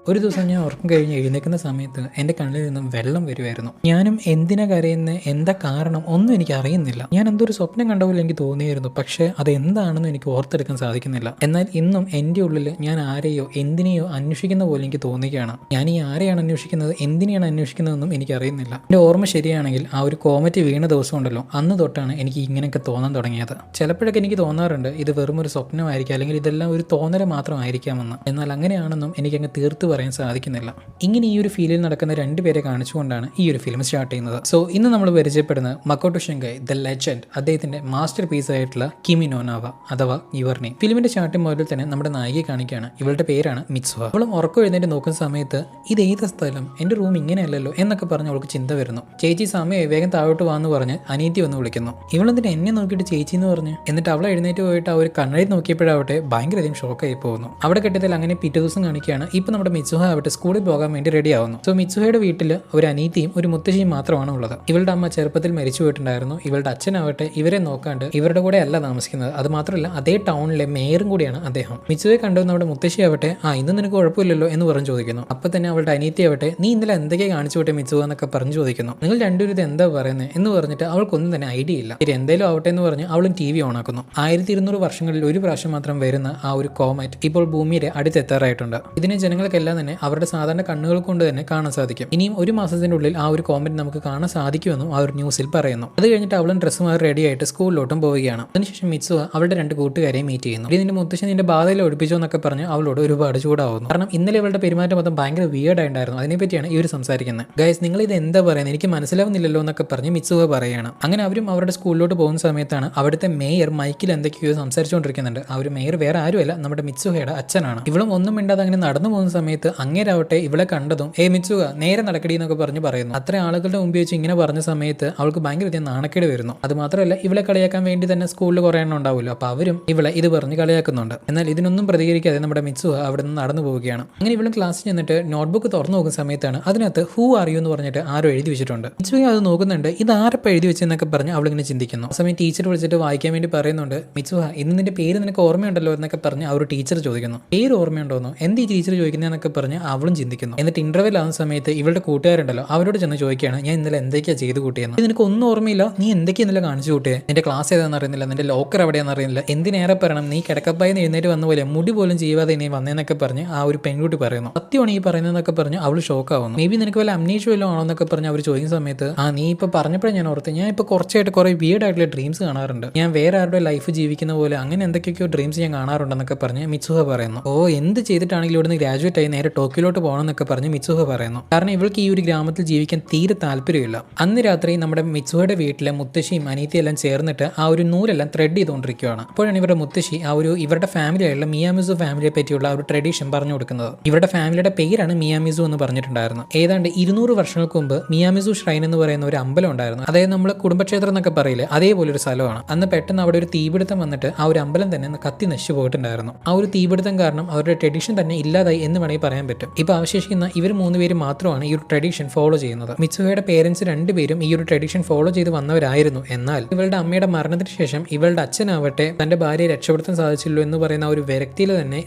ഒരു ദിവസം ഞാൻ ഉറക്കം കഴിഞ്ഞ് എഴുന്നേൽക്കുന്ന സമയത്ത് എൻ്റെ കണ്ണിൽ നിന്നും വെള്ളം വരുമായിരുന്നു. ഞാനും എന്തിനാ കരയുന്നത്, എന്താ കാരണം ഒന്നും എനിക്ക് അറിയുന്നില്ല. ഞാൻ എന്തോ ഒരു സ്വപ്നം കണ്ട പോലെ എനിക്ക് തോന്നിയായിരുന്നു. പക്ഷേ അത് എന്താണെന്ന് എനിക്ക് ഓർത്തെടുക്കാൻ സാധിക്കുന്നില്ല. എന്നാൽ ഇന്നും എൻ്റെ ഉള്ളിൽ ഞാൻ ആരെയോ എന്തിനെയോ അന്വേഷിക്കുന്ന പോലെ എനിക്ക് തോന്നുകയാണ്. ഞാൻ ഈ ആരെയാണ് അന്വേഷിക്കുന്നത്, എന്തിനെയാണ് അന്വേഷിക്കുന്നതെന്നും എനിക്കറിയുന്നില്ല. എൻ്റെ ഓർമ്മ ശരിയാണെങ്കിൽ ആ ഒരു കോമറ്റ് വീണ ദിവസം ഉണ്ടല്ലോ, അന്ന് തൊട്ടാണ് എനിക്ക് ഇങ്ങനെയൊക്കെ തോന്നാൻ തുടങ്ങിയത്. ചിലപ്പോഴൊക്കെ എനിക്ക് തോന്നാറുണ്ട് ഇത് വെറും ഒരു സ്വപ്നമായിരിക്കും, അല്ലെങ്കിൽ ഇതെല്ലാം ഒരു തോന്നൽ മാത്രമായിരിക്കാമെന്ന്. എന്നാൽ അങ്ങനെയാണെന്നും എനിക്കങ്ങ് തീർത്ത് പറയാൻ സാധിക്കുന്നില്ല. ഇങ്ങനെ ഈ ഒരു ഫീലിൽ നടക്കുന്ന രണ്ടുപേരെ കാണിച്ചുകൊണ്ടാണ് ഈ ഒരു ഫിലിം സ്റ്റാർട്ട് ചെയ്യുന്നത്. സോ ഇന്ന് നമ്മൾ പരിചയപ്പെടുന്നത് മക്കോട്ടോ ഷിൻകായ് ദ ലെജൻഡ്, അദ്ദേഹത്തിന്റെ മാസ്റ്റർ പീസ് ആയിട്ടുള്ള കിമി നോ നാവ അഥവാ യുവർ നെയിം. ഫിലിമിന്റെ സ്റ്റാർട്ടിംഗ് മുതൽ തന്നെ നമ്മുടെ നായികയെ കാണിക്കുകയാണ്. ഇവളുടെ പേരാണ് മിത്സുഹ. അവളും ഉറക്കം എഴുന്നേറ്റ് നോക്കുന്ന സമയത്ത് ഇത് ഏത് സ്ഥലം, എന്റെ റൂം ഇങ്ങനെയല്ലല്ലോ എന്നൊക്കെ പറഞ്ഞ് അവൾക്ക് ചിന്ത വരുന്നു. ചേച്ചി സമയം വേഗം താഴോട്ട് വാന്ന് പറഞ്ഞ് അനിയത്തി വന്ന് വിളിക്കുന്നു. ഇവളെന്തിന് എന്നെ നോക്കിയിട്ട് ചേച്ചി എന്ന് പറഞ്ഞ്, എന്നിട്ട് അവളെ എഴുന്നേറ്റ് പോയിട്ട് ആ ഒരു കണ്ണഴി നോക്കിയപ്പോഴാവട്ടെ ഭയങ്കരധികം ഷോക്കായി പോകുന്നു. അവിടെ കെട്ടിയതിൽ അങ്ങനെ പിറ്റേ ദിവസം കാണിക്കുകയാണ്. ഇപ്പൊ നമ്മുടെ മിത്സുഹ ആവട്ടെ സ്കൂളിൽ പോകാൻ വേണ്ടി റെഡി ആവുന്നു. സോ മിത്സുഹയുടെ വീട്ടിൽ ഒരു അനീതിയും ഒരു മുത്തശ്ശിയും മാത്രമാണ് ഉള്ളത്. ഇവളുടെ അമ്മ ചെറുപ്പത്തിൽ മരിച്ചു പോയിട്ടുണ്ടായിരുന്നു. ഇവളുടെ അച്ഛനാവട്ടെ ഇവരെ നോക്കാണ്ട് ഇവരുടെ കൂടെ അല്ല താമസിക്കുന്നത്. അത് മാത്രമല്ല അതേ ടൗണിലെ മേയറും കൂടിയാണ് അദ്ദേഹം. മിത്സുഹയെ കണ്ടു നമ്മുടെ മുത്തശ്ശി ആവട്ടെ ഇന്ന് നിനക്ക് കുഴപ്പമില്ലല്ലോ എന്ന് പറഞ്ഞു ചോദിക്കുന്നു. അപ്പൊ തന്നെ അവളുടെ അനീതി ആവട്ടെ നീ ഇന്നലെ എന്തൊക്കെ കാണിച്ചു വിട്ടെ മിത്സുഹ എന്നൊക്കെ പറഞ്ഞു ചോദിക്കുന്നു. നിങ്ങൾ രണ്ടുപേരും ഇത് എന്താ പറയുന്നത് എന്ന് പറഞ്ഞിട്ട് അവൾക്കൊന്നും തന്നെ ഐഡിയ ഇല്ല. ഇത് എന്തായാലും ആവട്ടെ എന്ന് പറഞ്ഞ് അവളും ടി വി ഓൺ ആക്കുന്നു. 1200 വർഷങ്ങളിൽ ഒരു പ്രാവശ്യം മാത്രം വരുന്ന ആ ഒരു കോമറ്റ് ഇപ്പോൾ ഭൂമിയുടെ അടുത്തെത്താറായിട്ടുണ്ട്. ഇതിനെ ജനങ്ങൾക്കെല്ലാം തന്നെ അവരുടെ സാധാരണ കണ്ണുകൾ കൊണ്ട് തന്നെ കാണാൻ സാധിക്കും. ഇനിയും ഒരു മാസത്തിന്റെ ഉള്ളിൽ ആ ഒരു കോമറ്റ് നമുക്ക് കാണാൻ സാധിക്കുമെന്നും ആ ഒരു ന്യൂസിൽ പറയുന്നു. അത് കഴിഞ്ഞിട്ട് അവളും ഡ്രസ്സുമായി റെഡി ആയിട്ട് സ്കൂളിലോട്ടും പോവുകയാണ്. അതിനുശേഷം മിത്സുഹ അവളുടെ രണ്ട് കൂട്ടുകാരെ മീറ്റ് ചെയ്യുന്നു. നിന്റെ മുത്തശ്ശൻ നിന്റെ ബാധയിൽ ഒഴിപ്പിച്ചോ എന്നൊക്കെ പറഞ്ഞ് അവളോട് ഒരുപാട് ചൂടാവുന്നു. കാരണം ഇന്നലെ ഇവളുടെ പെരുമാറ്റം മൊത്തം ഭയങ്കര വിയേർഡ് ആയിട്ടുണ്ടായിരുന്നു. അതിനെപ്പറ്റിയാണ് ഈ ഒരു സംസാരിക്കുന്നത്. ഗൈസ് നിങ്ങൾ ഇത് എന്താ പറയുന്നത്, എനിക്ക് മനസ്സിലാവുന്നില്ലല്ലോ എന്നൊക്കെ പറഞ്ഞ് മിത്സുഹ പറയുകയാണ്. അങ്ങനെ അവരും അവരുടെ സ്കൂളിലോട്ട് പോകുന്ന സമയത്താണ് അവിടുത്തെ മേയർ മൈക്കിൽ എന്തൊക്കെയോ സംസാരിച്ചുകൊണ്ടിരിക്കുന്നുണ്ട്. ആ ഒരു മേയർ വേറെ ആരുമല്ല, നമ്മുടെ മിത്സുഹയുടെ അച്ഛനാണ്. ഇവളും ഒന്നും മിണ്ടാതെ അങ്ങനെ നടന്നു പോകുന്ന സമയത്ത് അങ്ങേരാവട്ടെ ഇവളെ കണ്ടതും മിത്സുഹ നേരെ നടക്കടി എന്നൊക്കെ പറഞ്ഞ് പറയുന്നു. അത്ര ആളുകളുടെ മുമ്പ് വെച്ച് ഇങ്ങനെ പറഞ്ഞ സമയത്ത് അവൾക്ക് ഭയങ്കര നാണക്കേട് വരുന്നു. അത് മാത്രമല്ല ഇവളെ കളിയാക്കാൻ വേണ്ടി തന്നെ സ്കൂളിൽ കുറെ എണ്ണം ഉണ്ടാവുമല്ലോ, അപ്പൊ അവരും ഇവളെ ഇത് പറഞ്ഞ് കളിയാക്കുന്നുണ്ട്. എന്നാൽ ഇതിനൊന്നും പ്രതികരിക്കാതെ നമ്മുടെ മിത്സുഹ അവിടെ നിന്ന് നടന്നു പോവുകയാണ്. അങ്ങനെ ഇവളും ക്ലാസ്സിൽ ചെന്നിട്ട് നോട്ട്ബുക്ക് തുറന്നു നോക്കുന്ന സമയത്താണ് അതിനകത്ത് ഹൂ ആർ യു എന്ന് പറഞ്ഞിട്ട് ആരോ എഴുതി വെച്ചിട്ടുണ്ട്. മിത്സുഹ അത് നോക്കുന്നുണ്ട്. ഇത് ആരപ്പോൾ എഴുതി വെച്ചെന്നൊക്കെ പറഞ്ഞ് അവളിങ്ങനെ ചിന്തിക്കുന്നു. ആ സമയം ടീച്ചർ വിളിച്ചിട്ട് വായിക്കാൻ വേണ്ടി പറയുന്നുണ്ട്. മിത്സുഹ ഇന്ന് നിന്റെ പേര് നിനക്ക് ഓർമ്മയുണ്ടല്ലോ എന്നൊക്കെ പറഞ്ഞ് ആ ഒരു ടീച്ചർ ചോദിക്കുന്നു. പേര് ഓർമ്മയുണ്ടോന്നോ, എന്ത് ഈ ടീച്ചർ ചോദിക്കുന്നതെന്നൊക്കെ പറഞ്ഞ് അവളും ചിന്തിക്കുന്നു. എന്നിട്ട് ഇന്റർവെൽ ആവുന്ന സമയത്ത് ഇവളുടെ കൂട്ടുകാരുണ്ടല്ലോ അവരോട് ചെന്ന് ചോദിക്കുകയാണ് ഞാൻ ഇന്നലെ എന്തൊക്കെയാ ചെയ്ത് കൂട്ടിയെന്ന്. നിനക്ക് ഒന്നും ഓർമ്മയില്ല, നീ എന്തൊക്കെയാ ഇന്നലെ കാണിച്ചു കൂട്ടിയെ, നിന്റെ ക്ലാസ് ഏതാണെന്ന് അറിയുന്നില്ല, നിന്റെ ലോക്കർ എവിടെയാണെന്ന് അറിയുന്നില്ല, എന്തിനേറെ പറയണം നീ കിടക്കപ്പായെന്ന് എഴുന്നേറ്റ് വന്ന പോലെ മുടി പോലും ചെയ്യാതെ ഇനി വന്നേന്നൊക്കെ പറഞ്ഞ് ആ ഒരു പെൺകുട്ടി പറയുന്നു. സത്യമാണ് ഈ പറയുന്നതെന്നൊക്കെ പറഞ്ഞ് അവൾ ഷോക്ക് ആവുന്നു. മേ ബി നിനക്ക് വല്ല അമ്നീഷ്യം വല്ലതും ആണോ എന്നൊക്കെ പറഞ്ഞ് അവർ ചോദിക്കുന്ന സമയത്ത് നീ ഇപ്പൊ പറഞ്ഞപ്പോഴേ ഞാൻ ഓർത്ത്, ഞാൻ ഇപ്പൊ കുറച്ചായിട്ട് കുറെ വിയേർഡ് ആയിട്ടുള്ള ഡ്രീംസ് കാണാറുണ്ട്, ഞാൻ വേറെ ആരുടെ ലൈഫ് ജീവിക്കുന്ന പോലെ അങ്ങനെ എന്തൊക്കെയൊക്കെയോ ഡ്രീംസ് ഞാൻ കാണാറുണ്ടെന്നൊക്കെ പറഞ്ഞ് മിത്സുഹ പറയുന്നു. എന്ത് ചെയ്തിട്ടാണെങ്കിലും ഇവിടുന്ന് ഗ്രാജുവേറ്റ് ആയി നേരെ ടോക്കിയോട്ട് പോകണം എന്നൊക്കെ പറഞ്ഞ് മിത്സുഹ പറയുന്നു. കാരണം ഇവൾക്ക് ഈ ഒരു ഗ്രാമത്തിൽ ജീവിക്കാൻ തീരെ താല്പര്യമില്ല. അന്ന് രാത്രി നമ്മുടെ മിത്സുഹയുടെ വീട്ടിലെ മുത്തശ്ശിയും അനീതിയും എല്ലാം ചേർന്നിട്ട് ആ ഒരു നൂലെല്ലാം ത്രെഡ് ചെയ്തുകൊണ്ടിരിക്കുകയാണ്. അപ്പോഴാണ് ഇവരുടെ മുത്തശ്ശി ആ ഒരു ഇവരുടെ ഫാമിലിയായുള്ള മിയാമിസു ഫാമിലിയെ പറ്റിയുള്ള ആ ഒരു ട്രഡീഷൻ പറഞ്ഞു കൊടുക്കുന്നത്. ഇവരുടെ ഫാമിലിയുടെ പേരാണ് മിയാമിസു എന്ന് പറഞ്ഞിട്ടുണ്ടായിരുന്നു. ഏതാണ്ട് 200 വർഷങ്ങൾക്ക് മുമ്പ് മിയാമിസു ഷ്രൈൻ എന്ന് പറയുന്ന ഒരു അമ്പലം ഉണ്ടായിരുന്നു. അതായത് നമ്മൾ കുടുംബക്ഷേത്രം എന്നൊക്കെ പറയില്ലേ, അതേപോലെ ഒരു സ്ഥലമാണ്. അന്ന് പെട്ടെന്ന് അവിടെ ഒരു തീപിടുത്തം വന്നിട്ട് ആ ഒരു അമ്പലം തന്നെ കത്തി നശിച്ചു പോയിട്ടുണ്ടായിരുന്നു. ആ ഒരു തീപിടുത്തം കാരണം അവരുടെ ട്രഡീഷൻ തന്നെ ഇല്ലാതായി എന്ന് വേണമെങ്കിൽ പറയാൻ പറ്റും. ഇപ്പൊ അവശേഷിക്കുന്ന ഇവർ 3 പേര് മാത്രമാണ് ഈ ഒരു ട്രഡീഷൻ ഫോളോ ചെയ്യുന്നത്. മിത്സുഹയുടെ പേരൻസ് 2 പേരും ഈ ഒരു ട്രഡീഷൻ ഫോളോ ചെയ്ത് വന്നവരായിരുന്നു. എന്നാൽ ഇവളുടെ അമ്മയുടെ മരണത്തിന് ശേഷം ഇവളുടെ അച്ഛനാവട്ടെ തന്റെ ഭാര്യയെ രക്ഷപ്പെടുത്താൻ സാധിച്ചില്ലോ എന്ന് പറയുന്ന ആ ഒരു വ്യക്തിയിൽ തന്നെ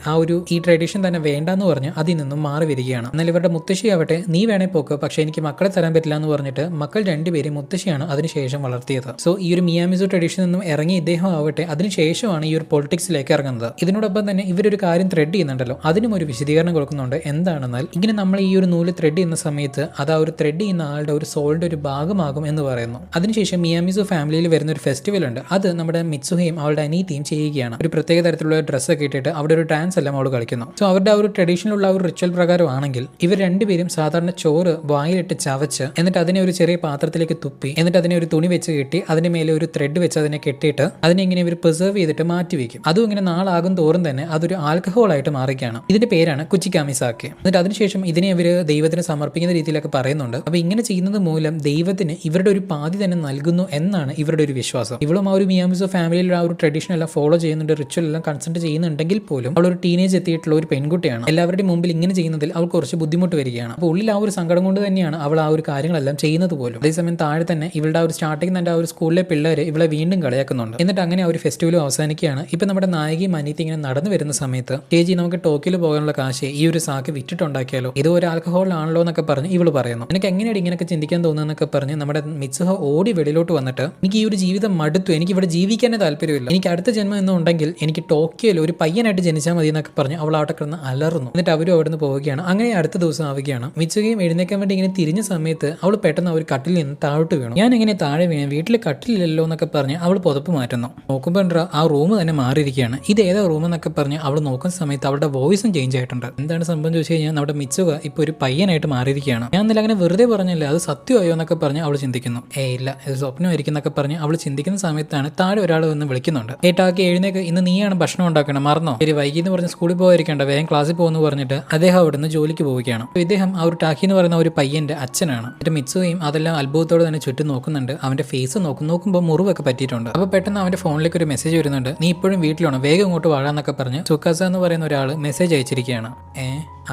ഈ ട്രഡീഷൻ തന്നെ വേണ്ടെന്ന് പറഞ്ഞ് അതിൽ നിന്നും മാറി വരികയാണ്. എന്നാൽ ഇവരുടെ മുത്തശ്ശിയാവട്ടെ നീ വേണേ പോക്ക്, പക്ഷെ എനിക്ക് മക്കളെ തരാൻ പറ്റില്ല എന്ന് പറഞ്ഞിട്ട് മക്കൾ 2 പേരും മുത്തശ്ശിയാണ് അതിനുശേഷം വളർത്തിയത്. സോ ഈ ഒരു മിയാമിസു ട്രഡീഷനിൽ നിന്നും ഇറങ്ങി ഇദ്ദേഹം ആവട്ടെ അതിനുശേഷമാണ് ഈ ഒരു പൊളിറ്റിക്സിലേക്ക് ഇറങ്ങുന്നത്. ഇതിനോടൊപ്പം തന്നെ ഇവരൊരു കാര്യം ത്രെഡ് ചെയ്യുന്നുണ്ടല്ലോ, അതിനും ഒരു വിശദീകരണം കൊടുക്കുന്നുണ്ട്. എന്താണെന്നാൽ ഇങ്ങനെ നമ്മൾ ഈ ഒരു നൂല് ത്രെഡ് ചെയ്യുന്ന സമയത്ത് അത് ആ ഒരു ത്രെഡ് ചെയ്യുന്ന ആളുടെ ഒരു സോളിന്റെ ഒരു ഭാഗമാകും എന്ന് പറയുന്നു. അതിനുശേഷം മിയാമിസു ഫാമിലിയിൽ വരുന്ന ഒരു ഫെസ്റ്റിവൽ ഉണ്ട്. അത് നമ്മുടെ മിത്സുഹയും അവളുടെ അനീതിയും ചെയ്യുകയാണ്. ഒരു പ്രത്യേക തരത്തിലുള്ള ഡ്രസ്സൊക്കെ ഇട്ടിട്ട് അവിടെ ഒരു ഡാൻസ് എല്ലാം അവൾ കളിക്കുന്നു. സോ അവരുടെ ആ ഒരു ട്രഡീഷനിലുള്ള ഒരു റിച്വൽ പ്രകാരമാണെങ്കിൽ ഇവർ 2 പേരും സാധാരണ ചോറ് വായിലിട്ട് ചവച്ച് എന്നിട്ട് അതിനെ ഒരു ചെറിയ പാത്രത്തിലേക്ക് തുപ്പി എന്നിട്ട് അതിനെ ഒരു തുണി വെച്ച് കെട്ടി അതിന്റെ മേലെ ഒരു ത്രെഡ് വെച്ച് അതിനെ കെട്ടിയിട്ട് അതിനെ ഇങ്ങനെ ഇവർ പ്രിസർവ് ചെയ്തിട്ട് മാറ്റി വെക്കും. അതും ഇങ്ങനെ നാളാകും തോറും തന്നെ അതൊരു ആൽക്കഹോൾ ആയിട്ട് മാറുകയാണ്. ഇതിന്റെ പേരാണ് കുച്ചിക്കാമിസാക്കി. എന്നിട്ട് അതിനുശേഷം ഇതിനെ ഇവർ ദൈവത്തിന് സമർപ്പിക്കുന്ന രീതിയിലൊക്കെ പറയുന്നുണ്ട്. അപ്പൊ ഇങ്ങനെ ചെയ്യുന്നത് മൂലം ദൈവത്തിന് ഇവരുടെ ഒരു പാതി തന്നെ നൽകുന്നു എന്നാണ് ഇവരുടെ ഒരു വിശ്വാസം. ഇവളും ആ ഒരു മിയാമിസോ ഫാമിലിയിൽ ആ ഒരു ട്രഡീഷൻ എല്ലാം ഫോളോ ചെയ്യുന്നുണ്ട്, റിച്വൽ എല്ലാം കൺസെന്റ് ചെയ്യുന്നുണ്ടെങ്കിൽ പോലും അവൾ ഒരു ടീനേജ് എത്തിയിട്ടുള്ള ഒരു പെൺകുട്ടിയാണ്. എല്ലാവരുടെയും മുമ്പിൽ ഇങ്ങനെ ചെയ്യുന്നതിൽ അവൾക്ക് കുറച്ച് ബുദ്ധിമുട്ട് വരികയാണ്. അപ്പോൾ ഉള്ളിൽ ആ ഒരു സങ്കടം കൊണ്ട് തന്നെയാണ് അവൾ ആ ഒരു കാര്യങ്ങളെല്ലാം ചെയ്യുന്നത് പോലും. അതേസമയം താഴെ തന്നെ ഇവളുടെ ആ ഒരു സ്റ്റാർട്ടിങ് തന്നെ ആ ഒരു സ്കൂളിലെ പിള്ളേര് ഇവളെ വീണ്ടും കളിയാക്കുന്നുണ്ട്. എന്നിട്ട് അങ്ങനെ ആ ഒരു ഫെസ്റ്റിവലും അവസാനിക്കുകയാണ്. ഇപ്പൊ നമ്മുടെ നായികയും അനീതി ഇങ്ങനെ നടന്നു വരുന്ന സമയത്ത് ചേച്ചി നമുക്ക് ടോക്കിയോയിൽ പോകാനുള്ള കാശ് ഈ ഒരു സാക്ക് വിറ്റിട്ടുണ്ടാക്കിയാലോ, ഇത് ഒരു ആൽക്കഹോളിലാണല്ലോ എന്നൊക്കെ പറഞ്ഞ് ഇവള് പറയുന്നു. എനിക്ക് എങ്ങനെയാണ് ഇങ്ങനെയൊക്കെ ചിന്തിക്കാൻ തോന്നുന്നതൊക്കെ പറഞ്ഞ് നമ്മുടെ മിത്സുഹ ഓടി വെളിയിലോട്ട് വന്നിട്ട് എനിക്ക് ഈ ഒരു ജീവിതം മടുത്തു, എനിക്ക് ഇവിടെ ജീവിക്കാനേ താല്പര്യമില്ല, എനിക്ക് അടുത്ത ജന്മം എന്നും ഉണ്ടെങ്കിൽ എനിക്ക് ടോക്കിയോയിൽ ഒരു പയ്യനായിട്ട് ജനിച്ചാൽ മതി എന്നൊക്കെ പറഞ്ഞ് അവൾ അവിടെ കിടന്ന് അലർന്നു. എന്നിട്ട് അവരും അവിടെ നിന്ന് പോവുകയാണ്. അങ്ങനെ അടുത്ത ദിവസം ആവുകയാണ്. മിത്സുകയും എഴുന്നേക്കാൻ വേണ്ടി ഇങ്ങനെ തിരിഞ്ഞ സമയത്ത് അവൾ പെട്ടെന്ന് ഒരു കട്ടിൽ നിന്ന് താഴോട്ട് വീണു. ഞാൻ എങ്ങനെ താഴെ വീണു, വീട്ടിൽ കട്ടിലില്ലല്ലോ എന്നൊക്കെ പറഞ്ഞ് അവൾ പുതപ്പ് മാറ്റുന്നു. നോക്കുമ്പോൾ ആ റൂം തന്നെ മാറിയിരിക്കുകയാണ്. ഇത് ഏതാ റൂം എന്നൊക്കെ പറഞ്ഞ് അവൾ നോക്കുന്ന സമയത്ത് അവളുടെ വോയിസും ചേഞ്ച് ആയിട്ടുണ്ട്. എന്താണ് സംഭവം ചോദിച്ചു കഴിഞ്ഞാൽ നമ്മുടെ മിത്സുക ഇപ്പൊ ഒരു പയ്യനായിട്ട് മാറിയിരിക്കുകയാണ്. ഞാൻ ഇന്നലെ അങ്ങനെ വെറുതെ പറഞ്ഞല്ലേ, അത് സത്യമായോ എന്നൊക്കെ പറഞ്ഞ് അവൾ ചിന്തിക്കുന്നു. ഇല്ല, ഇത് സ്വപ്നമായിരിക്കും എന്നൊക്കെ പറഞ്ഞ് അവൾ ചിന്തിക്കുന്ന സമയത്താണ് താഴെ ഒരാൾ വന്ന് വിളിക്കുന്നുണ്ട്. ടാക്കി എഴുന്നേക്ക്, ഇന്ന് നീയാണ് ഭക്ഷണം ഉണ്ടാക്കണം, മറന്നോ? ശരി, വൈകി എന്ന് പറഞ്ഞ് സ്കൂളിൽ പോയിരിക്കേണ്ട, വേഗം ക്ലാസ്സിൽ പോകുന്നു പറഞ്ഞിട്ട് അദ്ദേഹം അവിടുന്ന് ജോലിക്ക് പോവുകയാണ്. ഇദ്ദേഹം ആ ഒരു ടാക്കി എന്ന് പറയുന്ന ഒരു പയ്യന്റെ അച്ഛനാണ്. എന്നിട്ട് മിത്സുകയും അതെല്ലാം അത്ഭുതത്തോടെ തന്നെ ചുറ്റും നോക്കുന്നുണ്ട്. അവന്റെ ഫേസ് നോക്കുമ്പോൾ മുറിവൊക്കെ പറ്റിയിട്ടുണ്ട്. അപ്പൊ പെട്ടെന്ന് അവന്റെ ഫോണിലേക്ക് ഒരു മെസ്സേജ് വരുന്നുണ്ട്. നീ ഇപ്പോഴും വീട്ടിലാണോ, വേഗം ഇങ്ങോട്ട് വാഴാന്നൊക്കെ പറഞ്ഞ് സുക്കാസ എന്ന് പറയുന്ന ഒരാൾ മെസ്സേജ് അയച്ചിരിക്കുകയാണ്.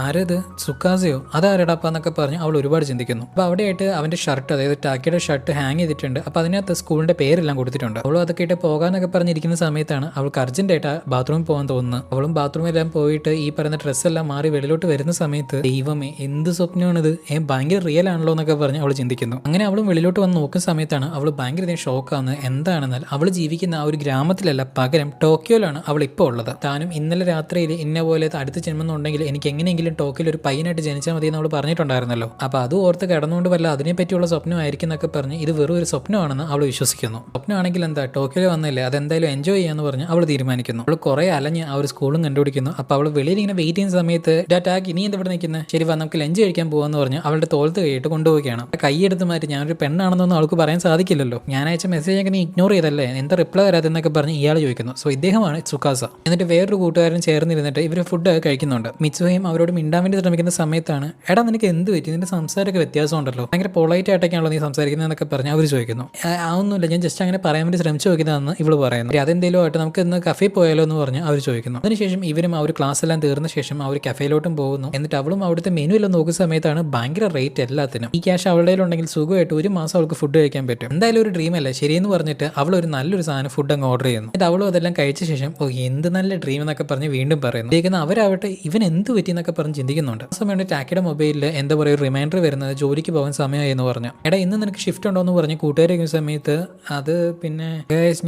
ആരത്, സുക്കാസയോ, അതാരടാപ്പാന്നൊക്കെ പറഞ്ഞ് അവൾ ഒരുപാട് ചിന്തിക്കുന്നു. അപ്പൊ അവിടെയായിട്ട് അവന്റെ ഷർട്ട്, അതായത് ടാക്കിയുടെ ഷർട്ട് ഹാങ് ചെയ്തിട്ടുണ്ട്. അപ്പൊ അതിനകത്ത് സ്കൂളിന്റെ പേരെല്ലാം കൊടുത്തിട്ടുണ്ട്. അവളും അതൊക്കെ ഇട്ട് പോകാന്നൊക്കെ പറഞ്ഞിരിക്കുന്ന സമയത്താണ് അവൾക്ക് അർജന്റായിട്ട് ബാത്റൂമിൽ പോകാൻ തോന്നുന്നു. അവളും ബാത്റൂമിലെല്ലാം പോയിട്ട് ഈ പറയുന്ന ഡ്രസ്സെല്ലാം മാറി വെളിയിലോട്ട് വരുന്ന സമയത്ത് ദൈവമേ എന്ത് സ്വപ്നമാണിത്, ഭയങ്കര റിയൽ ആണല്ലോ എന്നൊക്കെ പറഞ്ഞ് അവൾ ചിന്തിക്കുന്നു. അങ്ങനെ അവളും വെളിയിലോട്ട് വന്ന് നോക്കുന്ന സമയത്താണ് അവൾ ഭയങ്കര ഷോക്കാവുന്നത്. എന്താണെന്നാൽ അവൾ ജീവിക്കുന്ന ആ ഒരു ഗ്രാമത്തിലല്ല, പകരം ടോക്കിയോയിലാണ് അവൾ ഇപ്പോൾ ഉള്ളത്. താനും ഇന്നലെ രാത്രിയിൽ ഇന്ന പോലെ അടുത്ത ജന്മന്നുണ്ടെങ്കിൽ എനിക്ക് എങ്ങനെയെങ്കിലും ടോക്കിയോയിൽ ഒരു പയ്യനായിട്ട് ജനിച്ചാൽ മതി എന്ന് അവൾ പറഞ്ഞിട്ടുണ്ടായിരുന്നല്ലോ. അപ്പൊ അത് ഓർത്ത് കിടന്നുകൊണ്ട് വല്ല അതിനെ പറ്റിയുള്ള സ്വപ്നമായിരിക്കും എന്നൊക്കെ പറഞ്ഞ് ഇത് വെറും ഒരു സ്വപ്നമാണെന്ന് അവൾ വിശ്വസിക്കുന്നു. സ്വപ്നമാണെങ്കിൽ എന്താ, ടോക്കിയോയിൽ വന്നില്ലേ, അതെന്തായാലും എൻജോയ് ചെയ്യാന്ന് പറഞ്ഞ് അവൾ തീരുമാനിക്കുന്നു. അവൾ കുറെ അലഞ്ഞ് ആ ഒരു സ്കൂളും കണ്ടുപിടിക്കുന്നു. അപ്പൊ അവൾ വെളിയിൽ ഇങ്ങനെ വെയിറ്റ് ചെയ്യുന്ന സമയത്ത് ടാക്കി നീ എന്താ ഇവിടെ നിൽക്കുന്നത്, ശരി വാ നമുക്ക് ലഞ്ച് കഴിക്കാൻ പോകാന്ന് പറഞ്ഞ് അവളുടെ തോളത്ത് കൈയിട്ട് കൊണ്ടുപോവുകയാണ്. കൈയെടുത്ത് മാറ്റി ഞാനൊരു പെണ്ണാണെന്നൊന്നും അവൾക്ക് പറയാൻ സാധിക്കില്ലല്ലോ, ഞാൻ അയച്ച മെസ്സേജ് ഒക്കെ നീ ഇഗ്നോർ ചെയ്തല്ലേ, എന്താ റിപ്ലൈ വരാതെന്നൊക്കെ പറഞ്ഞ് ഇയാൾ ചോദിക്കുന്നു. സോ ഇദ്ദേഹമാണ് സുക്കാസ. എന്നിട്ട് വേറൊരു കൂട്ടുകാരൻ ചേർന്നിരുന്നിട്ട് ഇവർ ഫുഡ് കഴിക്കുന്നുണ്ട്. മിത്സുഹയും അവരോട് മിണ്ടാൻ വേണ്ടി ശ്രമിക്കുന്ന സമയത്താണ് എടാ നിനക്ക് എന്ത് പറ്റി, നിന്റെ സംസാരമൊക്കെ വ്യത്യാസം ഉണ്ടല്ലോ, ഭയങ്കര പൊളൈറ്റ് ആയിട്ടൊക്കെയാണല്ലോ നീ സംസാരിക്കുന്നത് എന്നൊക്കെ പറഞ്ഞ് അവർ ചോദിക്കുന്നു. അതൊന്നുമില്ല, ഞാൻ ജസ്റ്റ് അങ്ങനെ പറയാൻ വേണ്ടി ശ്രമിച്ചു നോക്കുന്നതെന്ന് ഇവള് പറയുന്നു. അതെന്തെങ്കിലും ആയിട്ട് നമുക്ക് ഇന്ന് കഫേ പോയാലോ എന്ന് പറഞ്ഞ് അവർ ചോദിക്കുന്നു. അതിനുശേഷം ഇവരും ആ ഒരു ക്ലാസ് എല്ലാം തീർന്ന ശേഷം ആ ഒരു കഫേയിലോട്ടും പോകുന്നു. എന്നിട്ട് അവളും അവിടുത്തെ മെനു എല്ലാം നോക്കുന്ന സമയത്താണ് ഭയങ്കര റേറ്റ് എല്ലാത്തിനും. ഈ ക്യാഷ് അവളുടെ ഉണ്ടെങ്കിൽ സുഖമായിട്ട് ഒരു മാസം അവൾക്ക് ഫുഡ് കഴിക്കാൻ പറ്റും. എന്തായാലും ഒരു ഡ്രീം അല്ലേ, ശരിയെന്ന് പറഞ്ഞിട്ട് അവൾ ഒരു നല്ലൊരു സാധനം ഫുഡ് അങ്ങ് ഓർഡർ ചെയ്യുന്നു. എന്നിട്ട് അവളും അതെല്ലാം കഴിച്ച ശേഷം എന്ത് നല്ല ഡ്രീം എന്നൊക്കെ പറഞ്ഞ് വീണ്ടും പറയുന്നു. അവരാവട്ടെ ഇവൻ എന്ത് പറ്റി എന്നൊക്കെ പറഞ്ഞ് ചിന്തിക്കുന്നുണ്ട്. ആ സമയത്ത് ടാക്കിയുടെ മൊബൈലിൽ എന്താ പറയുക റിമൈൻഡർ വരുന്നത് ജോലിക്ക് പോകാൻ സമയമായി എന്ന് പറഞ്ഞു. എടാ ഇന്ന് നിനക്ക് ഷിഫ്റ്റ് ഉണ്ടോ എന്ന് പറഞ്ഞ് കൂട്ടുകാരിക്കുന്ന സമയത്ത് അത് പിന്നെ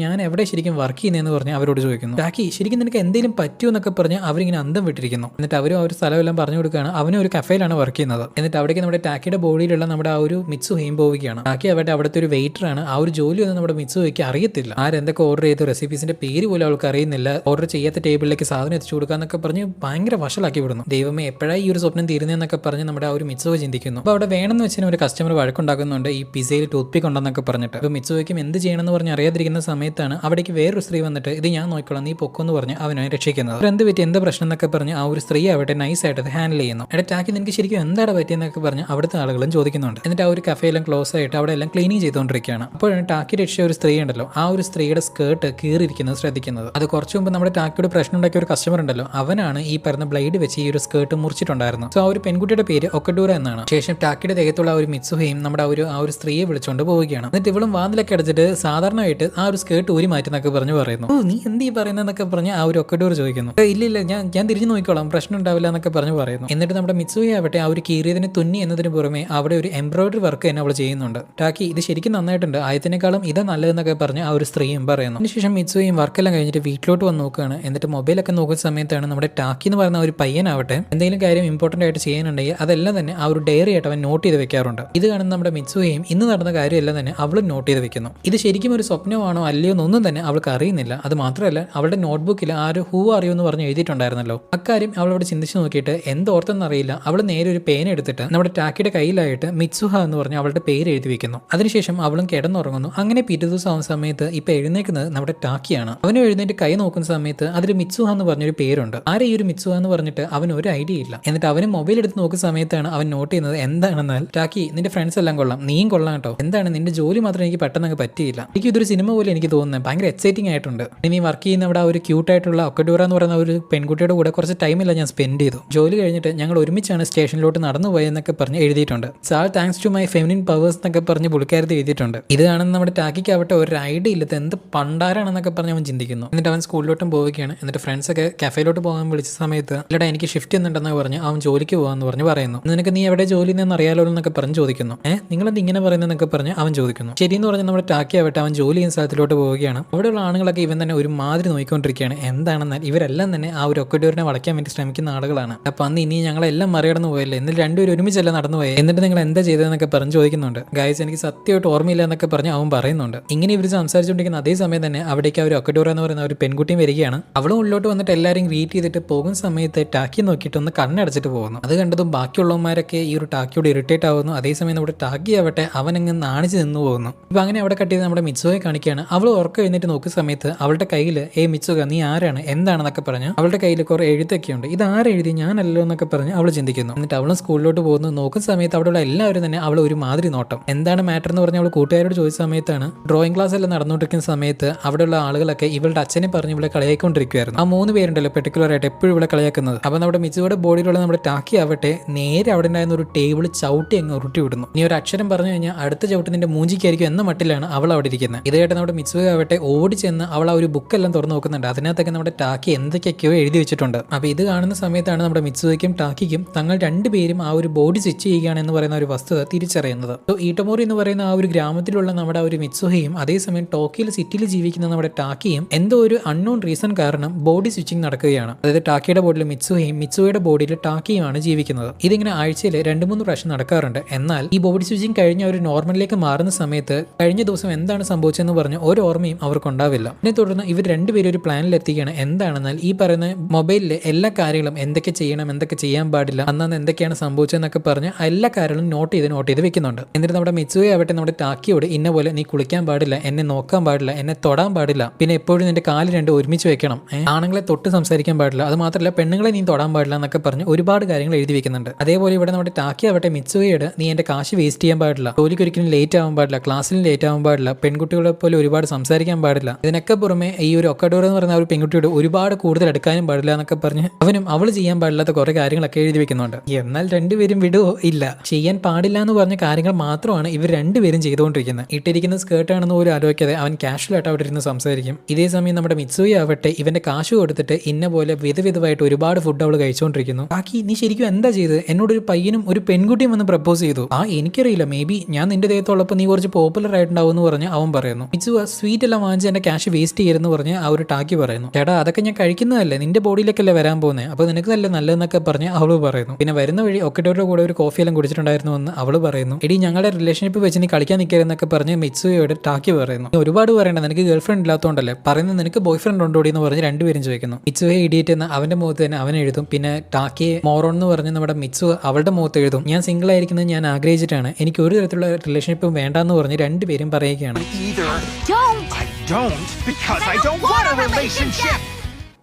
ഞാൻ എവിടെ ശരിക്കും വർക്ക് ചെയ്യുന്നതെന്ന് പറഞ്ഞ് അവരോട് ചോദിക്കുന്നു. ടാക്കി ശരിക്കും നിനക്ക് എന്തെങ്കിലും പറ്റുമോ എന്നൊക്കെ പറഞ്ഞ് അവരിങ്ങനെ അന്തം വിട്ടിരിക്കുന്നു. എന്നിട്ട് അവരും ആ ഒരു സ്ഥലമെല്ലാം പറഞ്ഞു കൊടുക്കുകയാണ്. അവനും ഒരു കഫേയിലാണ് വർക്ക് ചെയ്യുന്നത്. എന്നിട്ട് അവിടേക്ക് നമ്മുടെ ടാക്കിയുടെ ബോഡിയിലുള്ള നമ്മുടെ ആ ഒരു മിത്സുഹയും പോവുകയാണ്. ടാക്കി അവിടെ അവിടുത്തെ ഒരു വെയിറ്ററാണ്. ആ ഒരു ജോലിയൊന്നും നമ്മുടെ മിത്സുഹയ്ക്ക് അറിയത്തില്ല. ആരെന്തൊക്കെ ഓർഡർ ചെയ്തു, റെസിപ്പീസിന്റെ പേര് പോലും അവൾക്ക് അറിയുന്നില്ല. ഓർഡർ ചെയ്യാത്ത ടേബിളിലേക്ക് സാധനം എത്തിച്ചു കൊടുക്കാന്നൊക്കെ പറഞ്ഞ് ഭയങ്കര വഷളാക്കി വിടുന്നു. ദൈവമേ എപ്പോഴായി ഈ ഒരു സ്വപ്നം തീരുന്നതെന്നൊക്കെ പറഞ്ഞ് നമ്മുടെ ആ ഒരു മിത്സുഹ ചിന്തിക്കുന്നു. അപ്പോൾ അവിടെ വേണമെന്ന് വെച്ചാൽ ഒരു കസ്റ്റമർ വഴക്കുണ്ടാക്കുന്നുണ്ട് ഈ പിസയിൽ ടൂത്ത് പിക്ക് ഉണ്ടെന്നൊക്കെ പറഞ്ഞിട്ട്. അപ്പോൾ മിത്സുഹയ്ക്കും എന്ത് ചെയ്യണമെന്ന് പറഞ്ഞ് അറിയാതിരിക്കുന്ന സമയത്താണ് അവിടേക്ക് വേറൊരു സ്ത്രീ വന്നിട്ട് ഇത് ഞാൻ നോക്കിക്കോളാം നീ പൊക്കെന്ന് പറഞ്ഞ് അവനെ രക്ഷിക്കുന്നത്. എന്ത് പറ്റി എന്ത് പ്രശ്നം എന്നൊക്കെ പറഞ്ഞ് ആ ഒരു സ്ത്രീ അവിടെ നൈസായിട്ട് അത് ഹാൻഡിൽ ചെയ്യുന്നു. ടാക്കി നിനക്ക് ശരിക്കും എന്താണ് പറ്റിയെന്നൊക്കെ പറഞ്ഞ് അവിടുത്തെ ആളുകളും ചോദിക്കുന്നുണ്ട്. എന്നിട്ട് ആ ഒരു കഫേയെല്ലാം ക്ലോസ് ആയിട്ട് അവിടെ എല്ലാം ക്ലീനിങ് ചെയ്തുകൊണ്ടിരിക്കുകയാണ്. അപ്പോഴാണ് ടാക്കി രക്ഷിച്ച ഒരു സ്ത്രീ ഉണ്ടല്ലോ ആ ഒരു സ്ത്രീയുടെ സ്കേർട്ട് കീറിയിരിക്കുന്നത് ശ്രദ്ധിക്കുന്നത്. അത് കുറച്ച് മുമ്പ് നമ്മുടെ ടാക്കിയുടെ പ്രശ്നം ഉണ്ടാക്കിയ ഒരു കസ്റ്റമർ ഉണ്ടല്ലോ അവനാണ് ഈ പറഞ്ഞ ബ്ലേഡ് വെച്ച് ഈ ഒരു സ്കേർട്ട് മുറിച്ചിട്ടുണ്ടായിരുന്നു. സോ ആ ഒരു പെൺകുട്ടിയുടെ പേര് ഒക്കഡൂറ എന്നാണ്. ശേഷം ടാക്കിയുടെ ദേഹത്തുള്ള ആ ഒരു മിത്സുഹയും നമ്മുടെ ആ ഒരു സ്ത്രീയെ വിളിച്ചുകൊണ്ട് പോവുകയാണ്. എന്നിട്ട് ഇവളും വാതിലൊക്കെ അടച്ചിട്ട് സാധാരണയായിട്ട് ആ ഒരു സ്കേർട്ട് ഊരി മാറ്റി എന്നൊക്കെ പറഞ്ഞു പറയുന്നു. നീ എന്ത് ഈ പറയുന്നതെന്നൊക്കെ പറഞ്ഞ് ആ ഒരു ഒക്കഡൂർ ചോദിക്കുന്നു. ഇല്ല ഞാൻ തിരിഞ്ഞു നോക്കിക്കോളാം പ്രശ്നം ഉണ്ടാവില്ല എന്നൊക്കെ പറഞ്ഞു പറയുന്നു. എന്നിട്ട് നമ്മുടെ മിത്സുഹ ആവട്ടെ ആ ഒരു കീറിയതിന് തുന്നി എന്നതിന് പുറമെ അവിടെ ഒരു എംബ്രോയിഡറി വർക്ക് തന്നെ അവൾ ചെയ്യുന്നുണ്ട്. ടാക്കി ഇത് ശരിക്കും നന്നായിട്ടുണ്ട്, ആയതിനേക്കാളും ഇത് നല്ലതെന്നൊക്കെ പറഞ്ഞ് ആ ഒരു സ്ത്രീയും പറയുന്നു. അതിനുശേഷം മിത്സുഹയും വർക്കെല്ലാം കഴിഞ്ഞിട്ട് വീട്ടിലോട്ട് വന്ന് നോക്കുകയാണ്. എന്നിട്ട് മൊബൈലൊക്കെ നോക്കുന്ന സമയത്താണ് നമ്മുടെ ടാക്കി എന്ന് പറയുന്ന ഒരു പയ്യനാവട്ടെ എന്തെങ്കിലും കാര്യം ഇമ്പോർട്ടന്റ് ആയിട്ട് ചെയ്യാനുണ്ടെങ്കിൽ അതെല്ലാം തന്നെ ആ ഒരു ഡയറി ആയിട്ട് അവൻ നോട്ട് ചെയ്ത് വെക്കാറുണ്ട്. ഇത് കാണുന്ന നമ്മുടെ മിത്സുഹയും ഇന്ന് നടന്ന കാര്യമെല്ലാം തന്നെ അവളും നോട്ട് ചെയ്ത് വെക്കുന്നു. ഇത് ശരിക്കും ഒരു സ്വപ്നമാണോ അല്ലയോ എന്നൊന്നും തന്നെ അവൾക്ക് അറിയുന്നില്ല. അത് മാത്രമല്ല അവളുടെ നോട്ട്ബുക്കിൽ ആര് ഹൂ അറിയോ എന്ന് പറഞ്ഞ് എഴുതിയിട്ടുണ്ടായിരുന്നല്ലോ. അക്കാര്യം അവളോട് ചിന്തിച്ച് നോക്കിയിട്ട് എന്തോർത്തെന്നറിയില്ല അവൾ നേരെ ഒരു പേന എടുത്തിട്ട് നമ്മുടെ ടാക്കിയുടെ കയ്യിലായിട്ട് മിത്സുഹ എന്ന് പറഞ്ഞ് അവളുടെ പേര് എഴുതി വെക്കുന്നു. അതിനുശേഷം അവളും കിടന്നുറങ്ങുന്നു. അങ്ങനെ പിറ്റേ ദിവസം ആവുന്ന സമയത്ത് ഇപ്പൊ എഴുന്നേക്കുന്നത് നമ്മുടെ ടാക്കിയാണ്. അവനും എഴുന്നേറ്റ് കൈ നോക്കുന്ന സമയത്ത് അതിൽ മിത്സുഹ എന്ന് പറഞ്ഞൊരു പേരുണ്ട്. ആരെ ഈ ഒരു മിത്സുഹ എന്ന് പറഞ്ഞിട്ട് അവൻ ഒരു ഐഡിയ ഇല്ല. എന്നിട്ട് അവന് മൊബൈൽ എടുത്ത് നോക്കുന്ന സമയത്താണ് അവൻ നോട്ട് ചെയ്യുന്നത് എന്താണെന്നാൽ ടാക്കി നിന്റെ ഫ്രണ്ട്സ് എല്ലാം കൊള്ളാം, നീയും കൊള്ളാം കേട്ടോ, എന്താണ് നിന്റെ ജോലി മാത്രം എനിക്ക് പെട്ടെന്ന് പറ്റിയില്ല, എനിക്ക് ഇതൊരു സിനിമ പോലെ എനിക്ക് തോന്നുന്നത് ഭയങ്കര എക്സൈറ്റിംഗ് ആയിട്ടുണ്ട്. ഇനി വർക്ക് ചെയ്യുന്ന അവിടെ ഒരു ക്യൂട്ടായിട്ടുള്ള ഒക്കഡൂറ എന്ന് പറയുന്ന ഒരു പെൺകുട്ടിയുടെ കൂടെ കുറച്ച് ടൈമില്ല ഞാൻ സ്പെൻഡ് ചെയ്തു. ജോലി കഴിഞ്ഞിട്ട് ഞങ്ങൾ ഒരുമിച്ചാണ് സ്റ്റേഷനിലോട്ട് നടന്നു പോയെന്നൊക്കെ പറഞ്ഞ് എഴുതിയിട്ടുണ്ട്. All thanks to my feminine powers എന്നൊക്കെ പറഞ്ഞ് പുള്ളിക്കാരത്ത് എഴുതിയിട്ടുണ്ട്. ഇതാണെന്ന് നമ്മുടെ ടാക്കിക്ക് ആവട്ടെ ഒരു ഐഡിയ ഇല്ലത് എന്ത് പണ്ടാരാണെന്നൊക്കെ പറഞ്ഞ് അവൻ ചിന്തിക്കുന്നു. എന്നിട്ട് അവൻ സ്കൂളിലോട്ടും പോവുകയാണ്. എന്നിട്ട് ഫ്രണ്ട്സൊക്കെ കഫേയിലോട്ട് പോകാൻ വിളിച്ച സമയത്ത് ഇല്ലടാ എനിക്ക് ഷിഫ്റ്റ് ഒന്നും ഉണ്ടെന്ന് പറഞ്ഞ് അവൻ ജോലിക്ക് പോകാന്ന് പറഞ്ഞ് പറയുന്നു. നിനക്ക് നീ എവിടെ ജോലി എന്ന് അറിയാലോ എന്നൊക്കെ പറഞ്ഞ് ചോദിക്കുന്നു. നിങ്ങളെന്ത് ഇങ്ങനെ പറയുന്നതെന്നൊക്കെ പറഞ്ഞ് അവൻ ചോദിക്കുന്നു. ശരിയെന്ന് പറഞ്ഞ് നമ്മുടെ ടാക്കി ആവട്ടെ അവൻ ജോലി ചെയ്യുന്ന സ്ഥലത്തിലോട്ട് പോവുകയാണ്. അവിടെയുള്ള ആണുങ്ങളൊക്കെ ഇവൻ തന്നെ ഒരു മാതിരി നോക്കിക്കൊണ്ടിരിക്കുകയാണ്. എന്താണെന്നാൽ ഇവരെല്ലാം തന്നെ ആ ഒരു ഒക്കഡോറിനെ വളയ്ക്കാൻ വേണ്ടി ശ്രമിക്കുന്ന ആളുകളാണ്. അപ്പൊ അന്ന് ഇനി ഞങ്ങളെല്ലാം മറികടന്നു പോയല്ലേ, എന്നിട്ട് രണ്ടുപേരും ഒരുമിച്ചല്ല നടന്നു പോയേ, എന്നിട്ട് നിങ്ങൾ എന്താ ചെയ്തതെന്നൊക്കെ പറഞ്ഞ് ചോദിക്കുന്നുണ്ട്. ഗൈസ് എനിക്ക് സത്യമായിട്ട് ഓർമ്മയില്ല എന്നൊക്കെ പറഞ്ഞ് അവൻ പറയുന്നുണ്ട്. ഇങ്ങനെ ഇവർ സംസാരിച്ചുകൊണ്ടിരിക്കുന്ന അതേ സമയം തന്നെ അവിടേക്ക് ആ ഒരു ഒക്കഡോറ എന്ന് പറയുന്ന ഒരു പെൺകുട്ടിയും വരികയാണ്. അവളും ഉള്ളോട്ട് വന്നിട്ട് എല്ലാവരും ഗ്രീറ്റ് ചെയ്തിട്ട് പോകുന്ന സമയത്ത് ടാക്കി നോക്കിയിട്ട് ഒന്ന് കണ്ണടച്ചിട്ട് പോകുന്നു. അത് കണ്ടതും ബാക്കിയുള്ളവന്മാരൊക്കെ ഈ ഒരു ടാക്കിയോട് ഇറിറ്റേറ്റ് ആവുന്നു. അതേസമയം നമ്മുടെ ടാക്കി ആവട്ടെ അവനങ്ങ് നാണിച്ച് നിന്ന് പോകുന്നു. ഇപ്പൊ അങ്ങനെ അവിടെ കട്ട് ചെയ്ത് നമ്മുടെ മിത്സുകയെ കാണിക്കുകയാണ്. അവൾ ഉറക്കം എഴുന്നേറ്റ് നോക്കുന്ന സമയത്ത് അവളുടെ കയ്യിൽ മിത്സുക നീ ആരാണ് എന്താണെന്നൊക്കെ പറഞ്ഞു അവളുടെ കയ്യിൽ കുറെ എഴുത്തൊക്കെ ഉണ്ട്. ഇത് ആരെഴുതി ഞാനല്ലോ എന്നൊക്കെ പറഞ്ഞ് അവൾ ചിന്തിക്കുന്നു. എന്നിട്ട് അവളും സ്കൂളിലോട്ട് പോകുന്നു. നോക്കുന്ന സമയത്ത് അവിടെയുള്ള എല്ലാവരും തന്നെ അവൾ ഒരു മാതിരി നോട്ടം. എന്താണ് മാറ്റർ എന്ന് പറഞ്ഞ് അവൾ കൂട്ടുകാരോട് ചോദിച്ച സമയത്താണ് ഡ്രോയിങ് ക്ലാസ് എല്ലാം നടന്നുകൊണ്ടിരിക്കുന്ന സമയത്ത് അവിടെയുള്ള ആളുകളൊക്കെ ഇവളുടെ അച്ഛനെ പറഞ്ഞ് ഇവിടെ കളിയായിക്കൊണ്ടിരിക്കുകയായിരുന്നു. ആ 3 പേരുണ്ടല്ലോ പെർട്ടിക്കുലർ ആയിട്ട് എപ്പോഴും ഇവിടെ കളിയാക്കുന്നത്. അപ്പൊ നമ്മുടെ മിത്സുകയുടെ ബോഡിയിലുള്ള നമ്മുടെ ടാക്കി ആവട്ടെ നേരെ അവിടെ ഉണ്ടായിരുന്ന ഒരു ടേബിൾ ചവിട്ടി അങ്ങ് ഉരുട്ടി വിടുന്നു. നീ ഒരു അക്ഷരം പറഞ്ഞു കഴിഞ്ഞാൽ അടുത്ത ചവിട്ട് നിന്റെ മൂഞ്ചിക്കായിരിക്കും എന്ന മട്ടിലാണ് അവൾ അവിടെ ഇരിക്കുന്നത്. ഇത് കേട്ട് നമ്മുടെ മിത്സുക ആവട്ടെ ഓടി ചെന്ന് അവൾ ആ ഒരു ബുക്കെല്ലാം തുറന്നു നോക്കുന്നുണ്ട്. അതിനകത്തൊക്കെ നമ്മുടെ ടാക്കി എന്തൊക്കെയൊക്കെയോ എഴുതി വെച്ചിട്ടുണ്ട്. അപ്പൊ ഇത് കാണുന്ന സമയത്താണ് നമ്മുടെ മിത്സുകയ്ക്കും ടാക്കിക്കും തങ്ങൾ രണ്ടുപേരും ആ ഒരു ബോഡി സ്വിച്ച് ചെയ്യുകയാണ് എന്ന് പറയുന്ന ഒരു വസ്തുത തിരിച്ചറിയുന്നത്. ഈട്ടമോറി എന്ന് പറയുന്ന ആ ഒരു ഗ്രാമത്തിലുള്ള നമ്മുടെ ഒരു മിത്സുഹയും അതേസമയം ടോക്കിയിൽ സിറ്റിയിൽ ജീവിക്കുന്ന നമ്മുടെ ടാക്കിയും എന്തോ ഒരു അൺനോൺ റീസൺ കാരണം ബോഡി സ്വിച്ചിങ് നടക്കുകയാണ്. അതായത് ടാക്കിയുടെ ബോഡിയിൽ മിത്സുഹയും മിത്സുഹയുടെ ബോഡിയിൽ ടാക്കിയുമാണ് ജീവിക്കുന്നത്. ഇതിങ്ങനെ ആഴ്ചയിൽ 2-3 പ്രാവശ്യം നടക്കാറുണ്ട്. എന്നാൽ ഈ ബോഡി സ്വിച്ചിങ് കഴിഞ്ഞ ഒരു നോർമലിലേക്ക് മാറുന്ന സമയത്ത് കഴിഞ്ഞ ദിവസം എന്താണ് സംഭവിച്ചതെന്ന് പറഞ്ഞ് ഒരു ഓർമ്മയും അവർക്കുണ്ടാവില്ല. ഇതിനെ തുടർന്ന് ഇവർ രണ്ടുപേരും ഒരു പ്ലാനിൽ എത്തിക്കുകയാണ്. എന്താണെന്നാൽ ഈ പറയുന്ന മൊബൈലിലെ എല്ലാ കാര്യങ്ങളും എന്തൊക്കെ ചെയ്യണം എന്തൊക്കെ ചെയ്യാൻ പാടില്ല അന്ന് എന്തൊക്കെയാണ് സംഭവിച്ചതെന്നൊക്കെ പറഞ്ഞ് എല്ലാ കാര്യങ്ങളും നോട്ട് ചെയ്ത് വെക്കുന്നുണ്ട്. എന്നിട്ട് നമ്മുടെ മിത്സുയെ ആവട്ടെ നമ്മുടെ ടാക്കിയോട് ഇന്ന പോലെ നീ കുളിക്കാൻ പാടില്ല, എന്നെ നോക്കാൻ പാടില്ല, എന്നെ തൊടാൻ പാടില്ല, പിന്നെ എപ്പോഴും നിന്റെ കാല് രണ്ടും ഒരുമിച്ച് വെക്കണം, ആണുങ്ങളെ തൊട്ട് സംസാരിക്കാൻ പാടില്ല, അത് മാത്രമല്ല പെണ്ണുങ്ങളെ നീ തൊടാൻ പാടില്ല എന്നൊക്കെ പറഞ്ഞ് ഒരുപാട് കാര്യങ്ങൾ എഴുതി വെക്കുന്നുണ്ട്. അതേപോലെ ഇവിടെ നമ്മുടെ ടാക്കി ആവട്ടെ മിത്സുയോട് നീ എന്റെ കാശ് വേസ്റ്റ് ചെയ്യാൻ പാടില്ല, ജോലിക്ക് ഒരിക്കലും ലേറ്റ് ആവാൻ പാടില്ല, ക്ലാസ്സിലും ലേറ്റ് ആവാൻ പാടില്ല, പെൺകുട്ടികളെ പോലെ ഒരുപാട് സംസാരിക്കാൻ പാടില്ല, ഇതിനൊക്കെ പുറമെ ഈ ഒരു ഒക്കഡോർ എന്ന് പറയുന്ന ഒരു പെൺകുട്ടിയോട് ഒരുപാട് കൂടുതൽ എടുക്കാനും പാടില്ല എന്നൊക്കെ പറഞ്ഞ് അവനും അവൾ ചെയ്യാൻ പാടില്ലാത്ത കുറെ കാര്യങ്ങളൊക്കെ എഴുതി വെക്കുന്നുണ്ട്. എന്നാൽ രണ്ടുപേരും വിടുവോ ഇല്ല, ചെയ്യാൻ പാടില്ല എന്ന് പറഞ്ഞ കാര്യങ്ങൾ മാത്രമാണ് ഇവർ രണ്ടുപേരും ചെയ്തുകൊണ്ടിരിക്കുന്നത്. ഇട്ടിരിക്കുന്ന സ്കേർട്ടാണെന്ന് പോലും ആലോചിക്കാതെ അവൻ കാഷ്വലായിട്ട് അവിടെ ഇരുന്ന് സംസാരിക്കും. ഇതേ സമയം നമ്മുടെ മിത്സുയി ആവട്ടെ ഇവന്റെ കാശ് കൊടുത്തിട്ട് ഇന്ന പോലെ വിധവിധമായിട്ട് ഒരുപാട് ഫുഡ് അവൾ കഴിച്ചുകൊണ്ടിരിക്കുന്നു. ബാക്കി നീ ശരിക്കും എന്താ ചെയ്ത്? എന്നോടൊരു പയ്യനും ഒരു പെൺകുട്ടിയും വന്ന് പ്രപ്പോസ് ചെയ്തു. എനിക്കറിയില്ല, മേ ബി ഞാൻ നിന്റെ ദേഹത്തുള്ളപ്പോൾ നീ കുറച്ച് പോപ്പുലർ ആയിട്ടുണ്ടാവും എന്ന് പറഞ്ഞ് അവൻ പറയുന്നു. മിത്സുവ സ്വീറ്റ് എല്ലാം വാങ്ങിച്ച് എന്റെ ക്യാഷ് വേസ്റ്റ് ചെയ്തെന്ന് പറഞ്ഞ് ആ ഒരു ടാക്കി പറയുന്നു. ചേട്ടാ അതൊക്കെ ഞാൻ കഴിക്കുന്നതല്ലേ, നിന്റെ ബോഡിയിലേക്കല്ലേ വരാൻ പോകുന്നത്, അപ്പൊ നിനക്ക് നല്ല നല്ലതെന്നൊക്കെ പറഞ്ഞ് അവള് പറയുന്നു. പിന്നെ വരുന്ന വഴി ഒക്കറ്റോരുടെ കൂടെ ഒരു കോഫി എല്ലാം കുടിച്ചിട്ടുണ്ടായിരുന്നു എന്ന് അവള് പറയുന്നു. എടി ഞങ്ങളുടെ റിലേഷൻഷിപ്പ് വെച്ച് നീ കളിക്കാൻ നിൽക്കരുതെന്നൊക്കെ പറഞ്ഞ് മിത്സുയോട് ടാക്കി പറയുന്നു. നീ ഒരുപാട് പറയണ്ട, നിനക്ക് ഗേൾ ഫ്രണ്ട് ഇല്ലാത്തതുകൊണ്ടല്ലേ, പറയുന്നത് നിനക്ക് ബോയ് ഫ്രണ്ട് ഉണ്ടോടി എന്ന് പറഞ്ഞ് രണ്ടുപേരും ചോദിക്കുന്നു. മിത്സുയെ ഇഡിയറ്റ് എന്ന് അവന്റെ മുഖത്ത് തന്നെ അവൻ എഴുതും. പിന്നെ ടാക്കിയെ മോറോൺ എന്ന് പറഞ്ഞ് നമ്മുടെ മിത്സു അവളുടെ മുഖത്ത് എഴുതും. ഞാൻ സിംഗിൾ ആയിരിക്കുന്നത് ഞാൻ ആഗ്രഹിച്ചിട്ടാണ്, എനിക്ക് ഒരു തരത്തിലുള്ള റിലേഷൻഷിപ്പും വേണ്ടെന്ന് പറഞ്ഞ് രണ്ടുപേരും പറയുകയാണ്.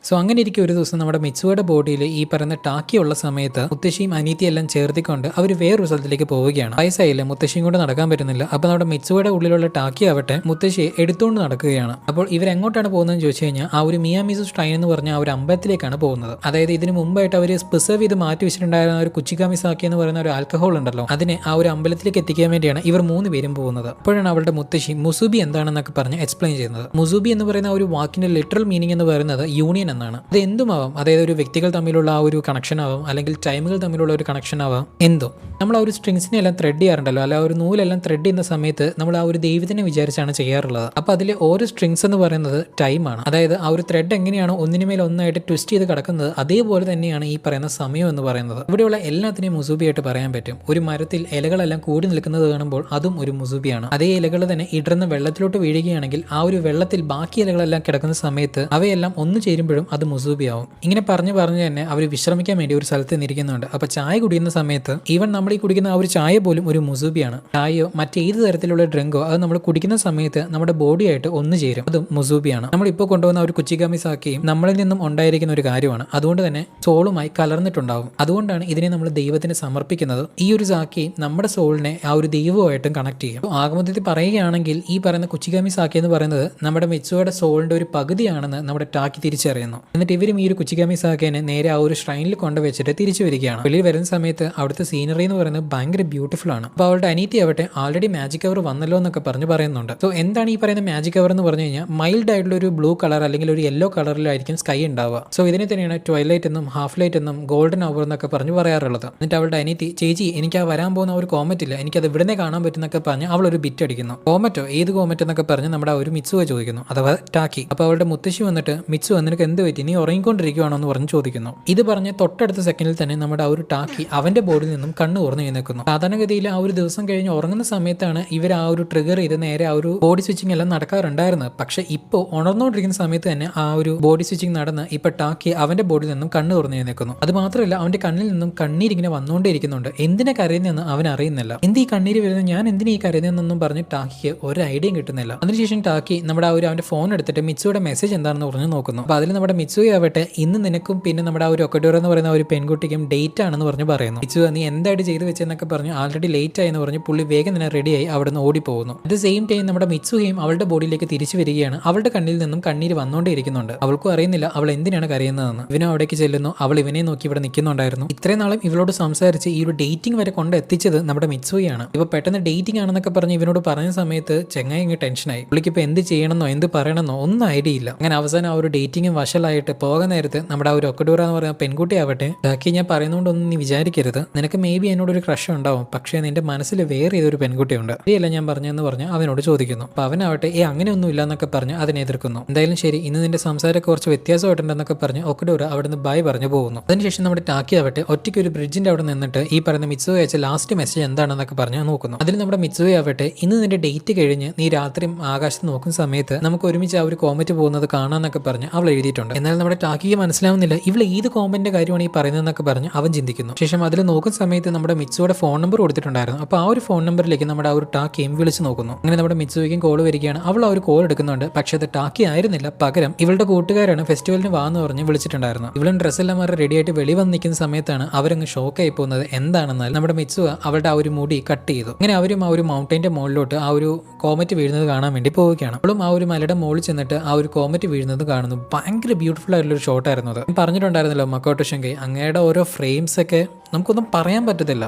സോ അങ്ങനെ ഇരിക്കും ഒരു ദിവസം നമ്മുടെ മിത്സുവയുടെ ബോഡിയിൽ ഈ പറയുന്ന ടാക്കിയുള്ള സമയത്ത് മുത്തശ്ശിയും അനീതിയും എല്ലാം ചേർത്തിക്കൊണ്ട് അവർ വേറൊരു സ്ഥലത്തിലേക്ക് പോവുകയാണ്. വയസ്സായില്ല, മുത്തശ്ശിയും കൊണ്ട് നടക്കാൻ പറ്റുന്നില്ല. അപ്പോൾ നമ്മുടെ മിത്സുവയുടെ ഉള്ളിലുള്ള ടാക്കി ആവട്ടെ മുത്തശ്ശിയെ എടുത്തുകൊണ്ട് നടക്കുകയാണ്. അപ്പോൾ ഇവരെങ്ങോട്ടാണ് പോകുന്നതെന്ന് ചോദിച്ചു കഴിഞ്ഞാൽ ആ ഒരു മിയാമിസു ഷ്ട്രൈൻ എന്ന് പറഞ്ഞ ആ ഒരു അമ്പലത്തിലേക്കാണ് പോകുന്നത്. അതായത് ഇതിന് മുമ്പായിട്ട് അവർ പ്രിസർവ് ചെയ്ത് മാറ്റി വെച്ചിട്ടുണ്ടായിരുന്ന ഒരു കുച്ചിക്കാമിസാക്കി എന്ന് പറയുന്ന ഒരു ആൽക്കഹോൾ ഉണ്ടല്ലോ, അതിനെ ആ ഒരു അമ്പലത്തിലേക്ക് എത്തിക്കാൻ വേണ്ടിയാണ് ഇവർ 3 പേരും പോകുന്നത്. അപ്പോഴാണ് അവളുടെ മുത്തശ്ശി മുസുബി എന്താണെന്നൊക്കെ പറഞ്ഞ് എക്സ്പ്ലെയിൻ ചെയ്യുന്നത്. മുസുബി എന്ന് പറയുന്ന ഒരു വാക്കിന്റെ ലിറ്ററൽ മീനിങ് എന്ന് പറയുന്നത് യൂണിയൻ എന്നാണ്. അത് എന്തുമാവാം, അതായത് ഒരു വ്യക്തികൾ തമ്മിലുള്ള ആ ഒരു കണക്ഷൻ ആവാം, അല്ലെങ്കിൽ ടൈമുകൾ തമ്മിലുള്ള ഒരു കണക്ഷൻ ആവാം, എന്തോ. നമ്മൾ ആ ഒരു സ്ട്രിങ്സിനെ എല്ലാം ത്രെഡ് ചെയ്യാറുണ്ടല്ലോ, അല്ല ഒരു നൂലെല്ലാം ത്രെഡ് ചെയ്യുന്ന സമയത്ത് നമ്മൾ ആ ഒരു ദൈവത്തിനെ വിചാരിച്ചാണ് ചെയ്യാറുള്ളത്. അപ്പൊ അതിലെ ഓരോ സ്ട്രിങ്സ് എന്ന് പറയുന്നത് ടൈമാണ്. അതായത് ആ ഒരു ത്രെഡ് എങ്ങനെയാണോ ഒന്നിനുമേൽ ഒന്നായിട്ട് ട്വിസ്റ്റ് ചെയ്ത് കിടക്കുന്നത് അതേപോലെ തന്നെയാണ് ഈ പറയുന്ന സമയം എന്ന് പറയുന്നത്. ഇവിടെയുള്ള എല്ലാത്തിനെയും മുസൂബിയായിട്ട് പറയാൻ പറ്റും. ഒരു മരത്തിൽ ഇലകളെല്ലാം കൂടി നിൽക്കുന്നത് കാണുമ്പോൾ അതും ഒരു മുസൂബിയാണ്. അതേ ഇലകൾ തന്നെ ഇടർന്ന് വെള്ളത്തിലോട്ട് വീഴുകയാണെങ്കിൽ ആ ഒരു വെള്ളത്തിൽ ബാക്കി ഇലകളെല്ലാം കിടക്കുന്ന സമയത്ത് അവയെല്ലാം ഒന്നു ചേരുമ്പോഴും അത് മുസൂബിയാവും. ഇങ്ങനെ പറഞ്ഞു തന്നെ അവർ വിശ്രമിക്കാൻ വേണ്ടി ഒരു സ്ഥലത്ത് നിന്നിരിക്കുന്നുണ്ട്. അപ്പൊ ചായ കുടിക്കുന്ന സമയത്ത് ഈവൻ നമ്മൾ ഈ കുടിക്കുന്ന ആ ഒരു ചായ പോലും ഒരു മുസൂബിയാണ്. ചായയോ മറ്റേത് തരത്തിലുള്ള ഡ്രിങ്കോ അത് നമ്മൾ കുടിക്കുന്ന സമയത്ത് നമ്മുടെ ബോഡിയായിട്ട് ഒന്നു ചേരും, അതും മുസൂബിയാണ്. നമ്മളിപ്പോൾ കൊണ്ടുവന്ന ഒരു കുച്ചിഗാമിസാക്കിയും നമ്മളിൽ നിന്നും ഉണ്ടായിരിക്കുന്ന ഒരു കാര്യമാണ്. അതുകൊണ്ട് തന്നെ സോളുമായി കലർന്നിട്ടുണ്ടാവും. അതുകൊണ്ടാണ് ഇതിനെ നമ്മൾ ദൈവത്തിന് സമർപ്പിക്കുന്നത്. ഈ ഒരു സാക്കി നമ്മുടെ സോളിനെ ആ ഒരു ദൈവമായിട്ടും കണക്ട് ചെയ്യും. ആകമൊത്തത്തിൽ പറയുകയാണെങ്കിൽ ഈ പറയുന്ന കുച്ചിഗാമിസാക്കി എന്ന് പറയുന്നത് നമ്മുടെ മിത്സുവയുടെ സോളിന്റെ ഒരു പകുതിയാണെന്ന് നമ്മുടെ ടാക്കി തിരിച്ചറിയുന്നു. കാണുന്നു. എന്നിട്ട് ഇവരും ഈ ഒരു കുച്ചിഗാമി സാക്കേനെ നേരെ ആ ഒരു ഷ്രൈനിൽ കൊണ്ടുവച്ചിട്ട് തിരിച്ചു വരികയാണ്. വെളിയിൽ വരുന്ന സമയത്ത് അവിടുത്തെ സീനറി എന്ന് പറയുന്നത് ഭയങ്കര ബ്യൂട്ടിഫുൾ ആണ്. അപ്പോൾ അവളുടെ അനീറ്റി ആവട്ടെ ആൾറെഡി മാജിക് അവർ വന്നല്ലോ എന്നൊക്കെ പറയുന്നുണ്ട്. സോ എന്താണ് ഈ പറയുന്ന മാജിക് അവർ എന്ന് പറഞ്ഞു കഴിഞ്ഞാൽ മൈൽഡ് ആയിട്ടുള്ള ഒരു ബ്ലൂ കളർ അല്ലെങ്കിൽ ഒരു യെല്ലോ കളറിലായിരിക്കും സ്കൈ ഉണ്ടാവുക. സോ ഇതിനെ തന്നെയാണ് ട്വൈലൈറ്റ് എന്നും ഹാഫ് ലൈറ്റ് എന്നും ഗോൾഡൻ അവർ എന്നൊക്കെ പറഞ്ഞു പറയാറുള്ളത്. എന്നിട്ട് അവളുടെ അനീറ്റി ചേച്ചി എനിക്ക് ആ വരാൻ പോകുന്ന ഒരു കോമറ്റ് ഇല്ല, എനിക്കത് ഇവിടുന്ന് കാണാൻ പറ്റുന്നൊക്കെ പറഞ്ഞ് അവൾ ഒരു ബിറ്റ് അടിക്കുന്നു. കോമറ്റോ ഏത് കോമറ്റ് എന്നൊക്കെ പറഞ്ഞ് നമ്മുടെ ആ ഒരു മിത്സുവ ചോദിക്കുന്നു, അഥവാ ടാക്കി. അപ്പോൾ അവളുടെ മുത്തശ്ശി വന്നിട്ട് മിത്സു നിനക്ക് എന്ത് പറ്റി, നീ ഉറങ്ങിക്കൊണ്ടിരിക്കുകയാണോ എന്ന് പറഞ്ഞ് ചോദിക്കുന്നു. ഇത് പറഞ്ഞ് തൊട്ടടുത്ത സെക്കൻഡിൽ തന്നെ നമ്മുടെ ആ ഒരു ടാക്കി അവന്റെ ബോഡിയിൽ നിന്നും കണ്ണ് തുറന്ന് എഴുന്നേൽക്കുന്നു. സാധാരണഗതിയിൽ ആ ഒരു ദിവസം കഴിഞ്ഞ് ഉറങ്ങുന്ന സമയത്താണ് ഇവർ ആ ഒരു ട്രിഗർ ചെയ്ത് നേരെ ആ ഒരു ബോഡി സ്വിച്ചിങ് എല്ലാം നടക്കാറുണ്ടായിരുന്നത്. പക്ഷെ ഇപ്പോൾ ഉണർന്നുകൊണ്ടിരിക്കുന്ന സമയത്ത് തന്നെ ആ ഒരു ബോഡി സ്വിച്ചിങ് നടന്ന് ഇപ്പൊ ടാക്കി അവന്റെ ബോഡിയിൽ നിന്നും കണ്ണ് തുറന്ന് എഴുന്നേൽക്കുന്നു. അത് മാത്രമല്ല അവന്റെ കണ്ണിൽ നിന്നും കണ്ണീരിങ്ങനെ വന്നുകൊണ്ടേയിരിക്കുന്നുണ്ട്. എന്തിനാ കരയുന്നതെന്ന് അവൻ അറിയുന്നില്ല. എന്ത് ഈ കണ്ണീര് വരുന്നത്, ഞാൻ എന്തിനാ ഈ കരയുന്നതെന്നൊന്നും പറഞ്ഞ് ടാക്കിക്ക് ഒരു ഐഡിയയും കിട്ടുന്നില്ല. അതിനുശേഷം ടാക്കി നമ്മുടെ ആ ഒരു അവന്റെ ഫോൺ എടുത്തിട്ട് മിത്സുയുടെ മെസ്സേജ് എന്താണെന്ന് പറഞ്ഞു നോക്കുന്നു. അപ്പൊ അതിൽ നമ്മുടെ മിത്സുയെ ആവട്ടെ ഇന്ന് നിനക്കും പിന്നെ നമ്മുടെ ആ ഒരു ഒക്കഡോർ എന്ന് പറയുന്ന ഒരു പെൺകുട്ടിക്കും ഡേറ്റ് ആണെന്ന് പറഞ്ഞ് പറയുന്നു. മിത്സു നീ എന്തായിട്ട് ചെയ്ത് വെച്ചെന്നൊക്കെ പറഞ്ഞു ആൾറെഡി ലേറ്റ് ആയെന്ന് പറഞ്ഞ് പുള്ളി വേഗം തന്നെ റെഡിയായി അവിടെ നിന്ന് ഓടിപ്പോകുന്നു. അറ്റ് സെയിം ടൈം നമ്മുടെ മിത്സുയും അവളുടെ ബോഡിയിലേക്ക് തിരിച്ചു വരികയാണ്. അവളുടെ കണ്ണിൽ നിന്നും കണ്ണീര് വന്നുകൊണ്ടേയിരിക്കുന്നുണ്ട്. അവൾക്കും അറിയുന്നില്ല അവൾ എന്തിനാണ് കരയുന്നതെന്ന്. ഇവനും അവിടേക്ക് ചെല്ലുന്നു. അവൾ ഇവനെ നോക്കി ഇവിടെ നിൽക്കുന്നുണ്ടായിരുന്നു. ഇത്രയും നാളും ഇവളോട് സംസാരിച്ച് ഈ ഒരു ഡേറ്റിംഗ് വരെ കൊണ്ട് എത്തിച്ചത് നമ്മുടെ മിത്സുയാണ്. ഇപ്പൊ പെട്ടെന്ന് ഡേറ്റിംഗ് ആണെന്നൊക്കെ പറഞ്ഞ് ഇവനോട് പറഞ്ഞ സമയത്ത് ചെങ്ങായി ഇങ്ങ് ടെൻഷനായി. പുള്ളിക്ക് ഇപ്പൊ എന്ത് ചെയ്യണമെന്നോ എന്ത് പറയണമെന്നോ ഒന്നും ഐഡിയ ഇല്ല. അങ്ങനെ അവസാനം ആ ഒരു ഡേറ്റിംഗും വഷളായിട്ട് പോകാൻ നേരത്ത് നമ്മുടെ ആ ഒരു ഒക്കഡൂറ എന്ന് പറയുന്ന പെൺകുട്ടി ആവട്ടെ ബാക്കി ഞാൻ പറയുന്നതുകൊണ്ടൊന്നും നീ വിചാരിക്കരുത്, നിനക്ക് മേ ബി എന്നോടൊരു ക്രഷ് ഉണ്ടാവും, പക്ഷേ നിന്റെ മനസ്സിൽ വേറെ ഏതൊരു പെൺകുട്ടിയുണ്ട്, ശരിയല്ല ഞാൻ പറഞ്ഞെന്ന് പറഞ്ഞ് അവനോട് ചോദിക്കുന്നു. അപ്പൊ അവനാവട്ടെ അങ്ങനെയൊന്നും ഇല്ല എന്നൊക്കെ പറഞ്ഞ് അതിനെ എതിർക്കുന്നു. എന്തായാലും ശരി, ഇന്ന് നിന്റെ സംസാരമൊക്കെ കുറച്ച് വ്യത്യാസമായിട്ടുണ്ടെന്നൊക്കെ പറഞ്ഞ് ഒക്കഡൂറ അവിടെ നിന്ന് ബൈ പറഞ്ഞു പോകുന്നു. അതിനുശേഷം നമ്മുടെ ടാക്കി ആവട്ടെ ഒറ്റയ്ക്ക് ഒരു ബ്രിഡ്ജിന്റെ അവിടെ നിന്നിട്ട് ഈ പറയുന്ന മിത്സുവെ അയച്ച ലാസ്റ്റ് മെസ്സേജ് എന്താണെന്നൊക്കെ പറഞ്ഞ് നോക്കുന്നു. അതിൽ നമ്മുടെ മിത്സുവെ ആവട്ടെ ഇന്ന് നിന്റെ ഡേറ്റ് കഴിഞ്ഞ് നീ രാത്രി ആകാശത്ത് നോക്കുന്ന സമയത്ത് നമുക്ക് ഒരുമിച്ച് ആ ഒരു കോമറ്റ് പോകുന്നത് കാണാന്നൊക്കെ പറഞ്ഞ് അവൾ എഴുതിയിട്ടുണ്ട്. എന്നാൽ നമ്മുടെ ടാക്കിക്ക് മനസ്സിലാവുന്നില്ല ഇവൾ ഏത് കോമന്റിന്റെ കാര്യമാണ് ഈ പറയുന്നതെന്നൊക്കെ പറഞ്ഞ് അവൻ ചിന്തിക്കുന്നു. ശേഷം അതിൽ നോക്കുന്ന സമയത്ത് നമ്മുടെ മിത്സുയുടെ ഫോൺ നമ്പർ കൊടുത്തിട്ടുണ്ടായിരുന്നു. അപ്പോൾ ആ ഒരു ഫോൺ നമ്പറിലേക്ക് നമ്മുടെ ആ ഒരു ടാക്കിയും വിളിച്ച് നോക്കുന്നു. അങ്ങനെ നമ്മുടെ മിത്സുവിക്കും കോൾ വരികയാണ്. അവൾ ആ ഒരു കോൾ എടുക്കുന്നുണ്ട്. പക്ഷെ അത് ടാക്കി ആയിരുന്നില്ല, പകരം ഇവളുടെ കൂട്ടുകാരാണ് ഫെസ്റ്റിവലിന് വാന്ന് പറഞ്ഞ് വിളിച്ചിട്ടുണ്ടായിരുന്നു. ഇവളും ഡ്രസ്സെല്ലാം മാറി റെഡി ആയിട്ട് വെളി വന്ന് നിൽക്കുന്ന സമയത്താണ് അവരങ്ങ് ഷോക്കായി പോകുന്നത്. എന്താണെന്നാൽ നമ്മുടെ മിത്സുവ അവളുടെ ആ ഒരു മുടി കട്ട് ചെയ്തു. അങ്ങനെ അവരും ആ ഒരു മൗണ്ടൈന്റെ മുകളിലോട്ട് ആ ഒരു കോമറ്റ് വീഴുന്നത് കാണാൻ വേണ്ടി പോവുകയാണ്. അവളും ആ ഒരു മലയുടെ മുകളിൽ ചെന്നിട്ട് ആ ഒരു കോമറ്റ് വീഴുന്നത് കാണുന്നു. ഭയങ്കര ബ്യൂട്ടിഫുൾ ആയിട്ടുള്ള ഒരു ഷോട്ട് ആയിരുന്നു അത്. പറഞ്ഞിട്ടുണ്ടായിരുന്നല്ലോ മക്കോട്ടോ ഷിങ്കൈ, അങ്ങയുടെ ഓരോ ഫ്രെയിംസ് ഒക്കെ നമുക്കൊന്നും പറയാൻ പറ്റത്തില്ല.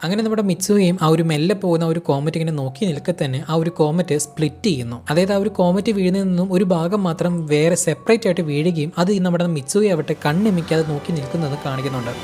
അങ്ങനെ നമ്മുടെ മിത്സുകയും ആ ഒരു മെല്ലെ പോകുന്ന ഒരു കോമറ്റ് ഇങ്ങനെ നോക്കി നിൽക്കെ തന്നെ ആ ഒരു കോമറ്റ് സ്പ്ലിറ്റ് ചെയ്യുന്നു. അതായത് ആ ഒരു കോമറ്റ് വീഴുന്നതിൽ നിന്നും ഒരു ഭാഗം മാത്രം വേറെ സെപ്പറേറ്റ് ആയിട്ട് വീഴുകയും അത് നമ്മുടെ മിത്സുകയെ ആവട്ടെ കണ്ണിമിക്കാതെ നോക്കി നിൽക്കുന്നത് കാണിക്കുന്നുണ്ട്.